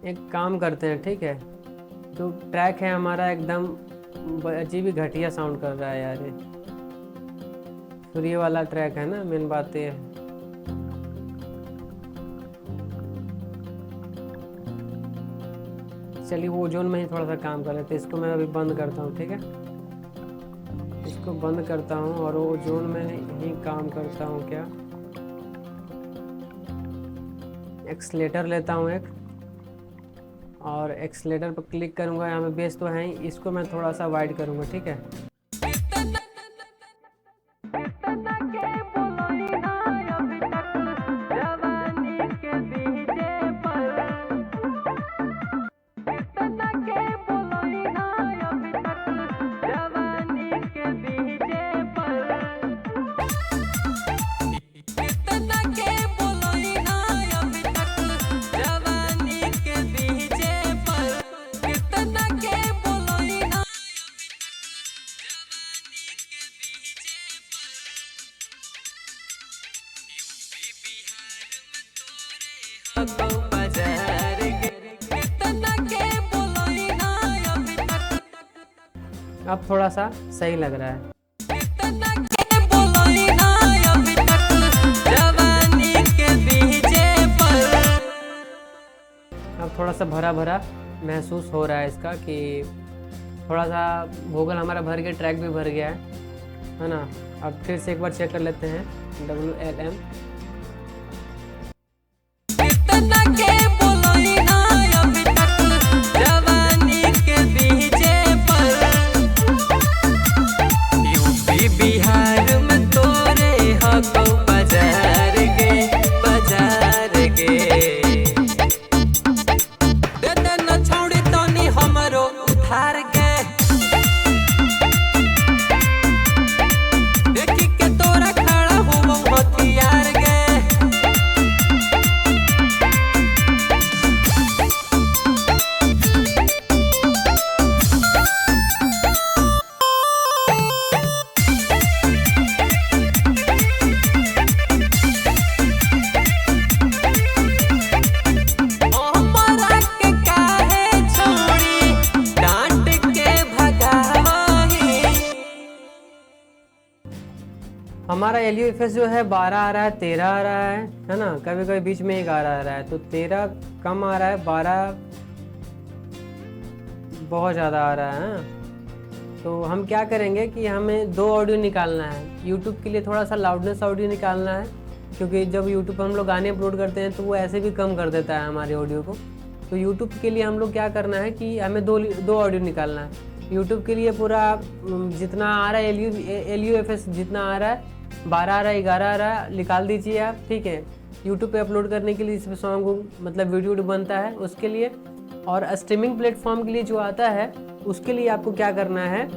एक काम करते हैं, ठीक है, जो ट्रैक है हमारा एकदम अजीब ही घटिया साउंड कर रहा है यार। ये सूर्य वाला ट्रैक है ना, मेन बात ये है। चलिए वो ओजोन में ही थोड़ा सा काम कर लेते हैं। इसको मैं अभी बंद करता हूँ, ठीक है, इसको बंद करता हूँ और ओजोन में ही काम करता हूँ। क्या एक्सलेटर लेता हूँ एक, और एक्सलेटर पर क्लिक करूँगा। यहाँ पे बेस तो है ही, इसको मैं थोड़ा सा वाइड करूँगा, ठीक है। अब थोड़ा सा सही लग रहा है। कितना के बोलोई ना अभी तक जवानी के बीजे पर। अब थोड़ा सा भरा भरा महसूस हो रहा है इसका, कि थोड़ा सा वोकल हमारा भर गया, ट्रैक भी भर गया है ना। अब फिर से एक बार चेक कर लेते हैं WLM। कितना के बोलोई ना अभी तक जवानी के बीजे पर। यूपी बिहार में तोरे हको बाजार गे दे न छोड़ी तनी हमरो उधार गे। देखी के तोरा खड़ा हो हथियार गे। हमरा के काहे छोड़ी डांट के भगावही। हमारा LUFS जो है 12 आ रहा है, 13 आ रहा है ना। कभी कभी बीच में एक आ रहा है, तो 13 कम आ रहा है, 12 बहुत ज़्यादा आ रहा है। तो हम क्या करेंगे कि हमें 2 ऑडियो निकालना है। YouTube के लिए थोड़ा सा लाउडनेस ऑडियो निकालना है, क्योंकि जब YouTube पर हम लोग गाने अपलोड करते हैं तो वो ऐसे भी कम कर देता है हमारे ऑडियो को। तो YouTube के लिए हम लोग क्या करना है कि हमें दो ऑडियो निकालना है। YouTube के लिए पूरा जितना आ रहा है LUFS जितना आ रहा है, 12 आ रहा है, 11 आ रहा है, निकाल दीजिए आप, ठीक है। YouTube पे अपलोड करने के लिए इसमें सॉन्ग मतलब वीडियो बनता है उसके लिए। और स्ट्रीमिंग प्लेटफॉर्म के लिए जो आता है उसके लिए आपको क्या करना है,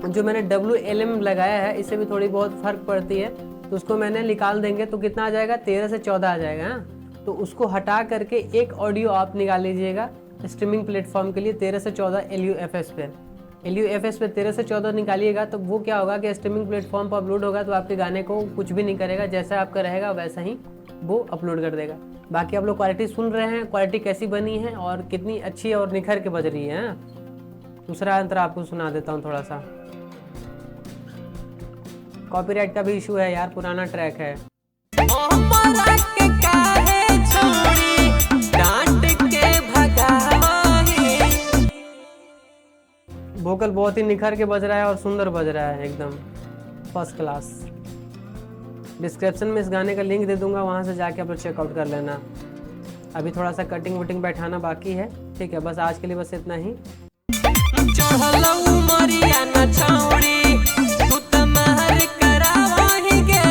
जो मैंने WLM लगाया है इससे भी थोड़ी बहुत फ़र्क पड़ती है, तो उसको मैंने निकाल देंगे तो कितना आ जाएगा, 13 से 14 आ जाएगा। हाँ, तो उसको हटा करके एक ऑडियो आप निकाल लीजिएगा स्ट्रीमिंग प्लेटफॉर्म के लिए 13 से 14 LUFS पे। LUFS पे 13 से 14 निकालिएगा तो वो क्या होगा कि स्ट्रीमिंग प्लेटफॉर्म पर अपलोड होगा तो आपके गाने को कुछ भी नहीं करेगा, जैसा आपका रहेगा वैसा ही वो अपलोड कर देगा। बाकी आप लोग क्वालिटी सुन रहे हैं, क्वालिटी कैसी बनी है और कितनी अच्छी और निखर के बज रही है। दूसरा अंतर आपको सुना देता हूँ थोड़ा सा। कॉपीराइट का भी इशू है यार, पुराना ट्रैक है। हमरा के काहे छोड़ी डांट के भगावही। वोकल बहुत ही निखर के बज रहा है और सुंदर बज रहा है, एकदम फर्स्ट क्लास। डिस्क्रिप्शन में इस गाने का लिंक दे दूंगा, वहाँ से जाके आप लोग चेकआउट कर लेना। अभी थोड़ा सा कटिंग वटिंग बैठाना बाकी है, ठीक है। बस आज के लिए बस इतना ही। चढ़ल उमरिया न छौड़ी तू त महर करावही गे।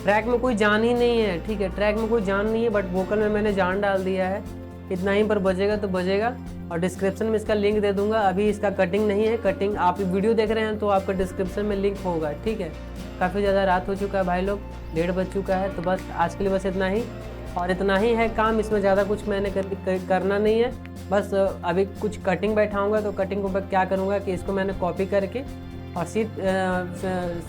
ट्रैक में कोई जान ही नहीं है, ठीक है। ट्रैक में कोई जान नहीं है, बट वोकल में मैंने जान डाल दिया है। इतना ही पर बजेगा तो बजेगा, और डिस्क्रिप्शन में इसका लिंक दे दूंगा। अभी इसका कटिंग नहीं है, कटिंग आप वीडियो देख रहे हैं तो आपका डिस्क्रिप्शन में लिंक होगा, ठीक है। काफ़ी ज़्यादा रात हो चुका है भाई लोग, 1:30 बज चुका है। तो बस आज के लिए बस इतना ही, और इतना ही है काम। इसमें ज़्यादा कुछ मैंने करना नहीं है। बस अभी कुछ कटिंग बैठाऊँगा, तो कटिंग को क्या करूँगा कि इसको मैंने कॉपी करके और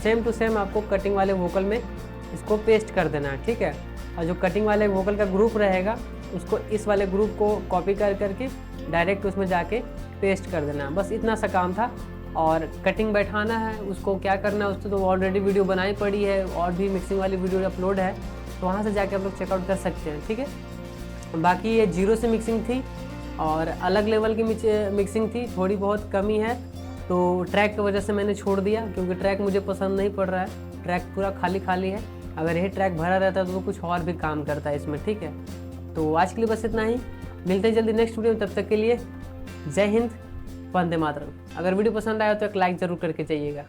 सेम टू सेम आपको कटिंग वाले वोकल में इसको पेस्ट कर देना है, ठीक है। और जो कटिंग वाले वोकल का ग्रुप रहेगा उसको इस वाले ग्रुप को कॉपी करके डायरेक्ट उसमें जाके पेस्ट कर देना। बस इतना सा काम था। और कटिंग बैठाना है, उसको क्या करना है, उसको तो ऑलरेडी वीडियो बनाई पड़ी है, और भी मिक्सिंग वाली वीडियो अपलोड है, तो वहाँ से जाके आप लोग चेकआउट कर सकते हैं, ठीक है। बाकी ये 0 से मिक्सिंग थी और अलग लेवल की मिक्सिंग थी, थोड़ी बहुत कमी है। तो ट्रैक की वजह से मैंने छोड़ दिया, क्योंकि ट्रैक मुझे पसंद नहीं पड़ रहा है। ट्रैक पूरा खाली है। अगर यही ट्रैक भरा रहता तो वो कुछ और भी काम करता है इसमें, ठीक है। तो आज के लिए बस इतना ही, मिलते हैं जल्दी नेक्स्ट वीडियो में। तब तक के लिए जय हिंद, वंदे मातरम। अगर वीडियो पसंद आया तो एक लाइक ज़रूर करके जाइएगा।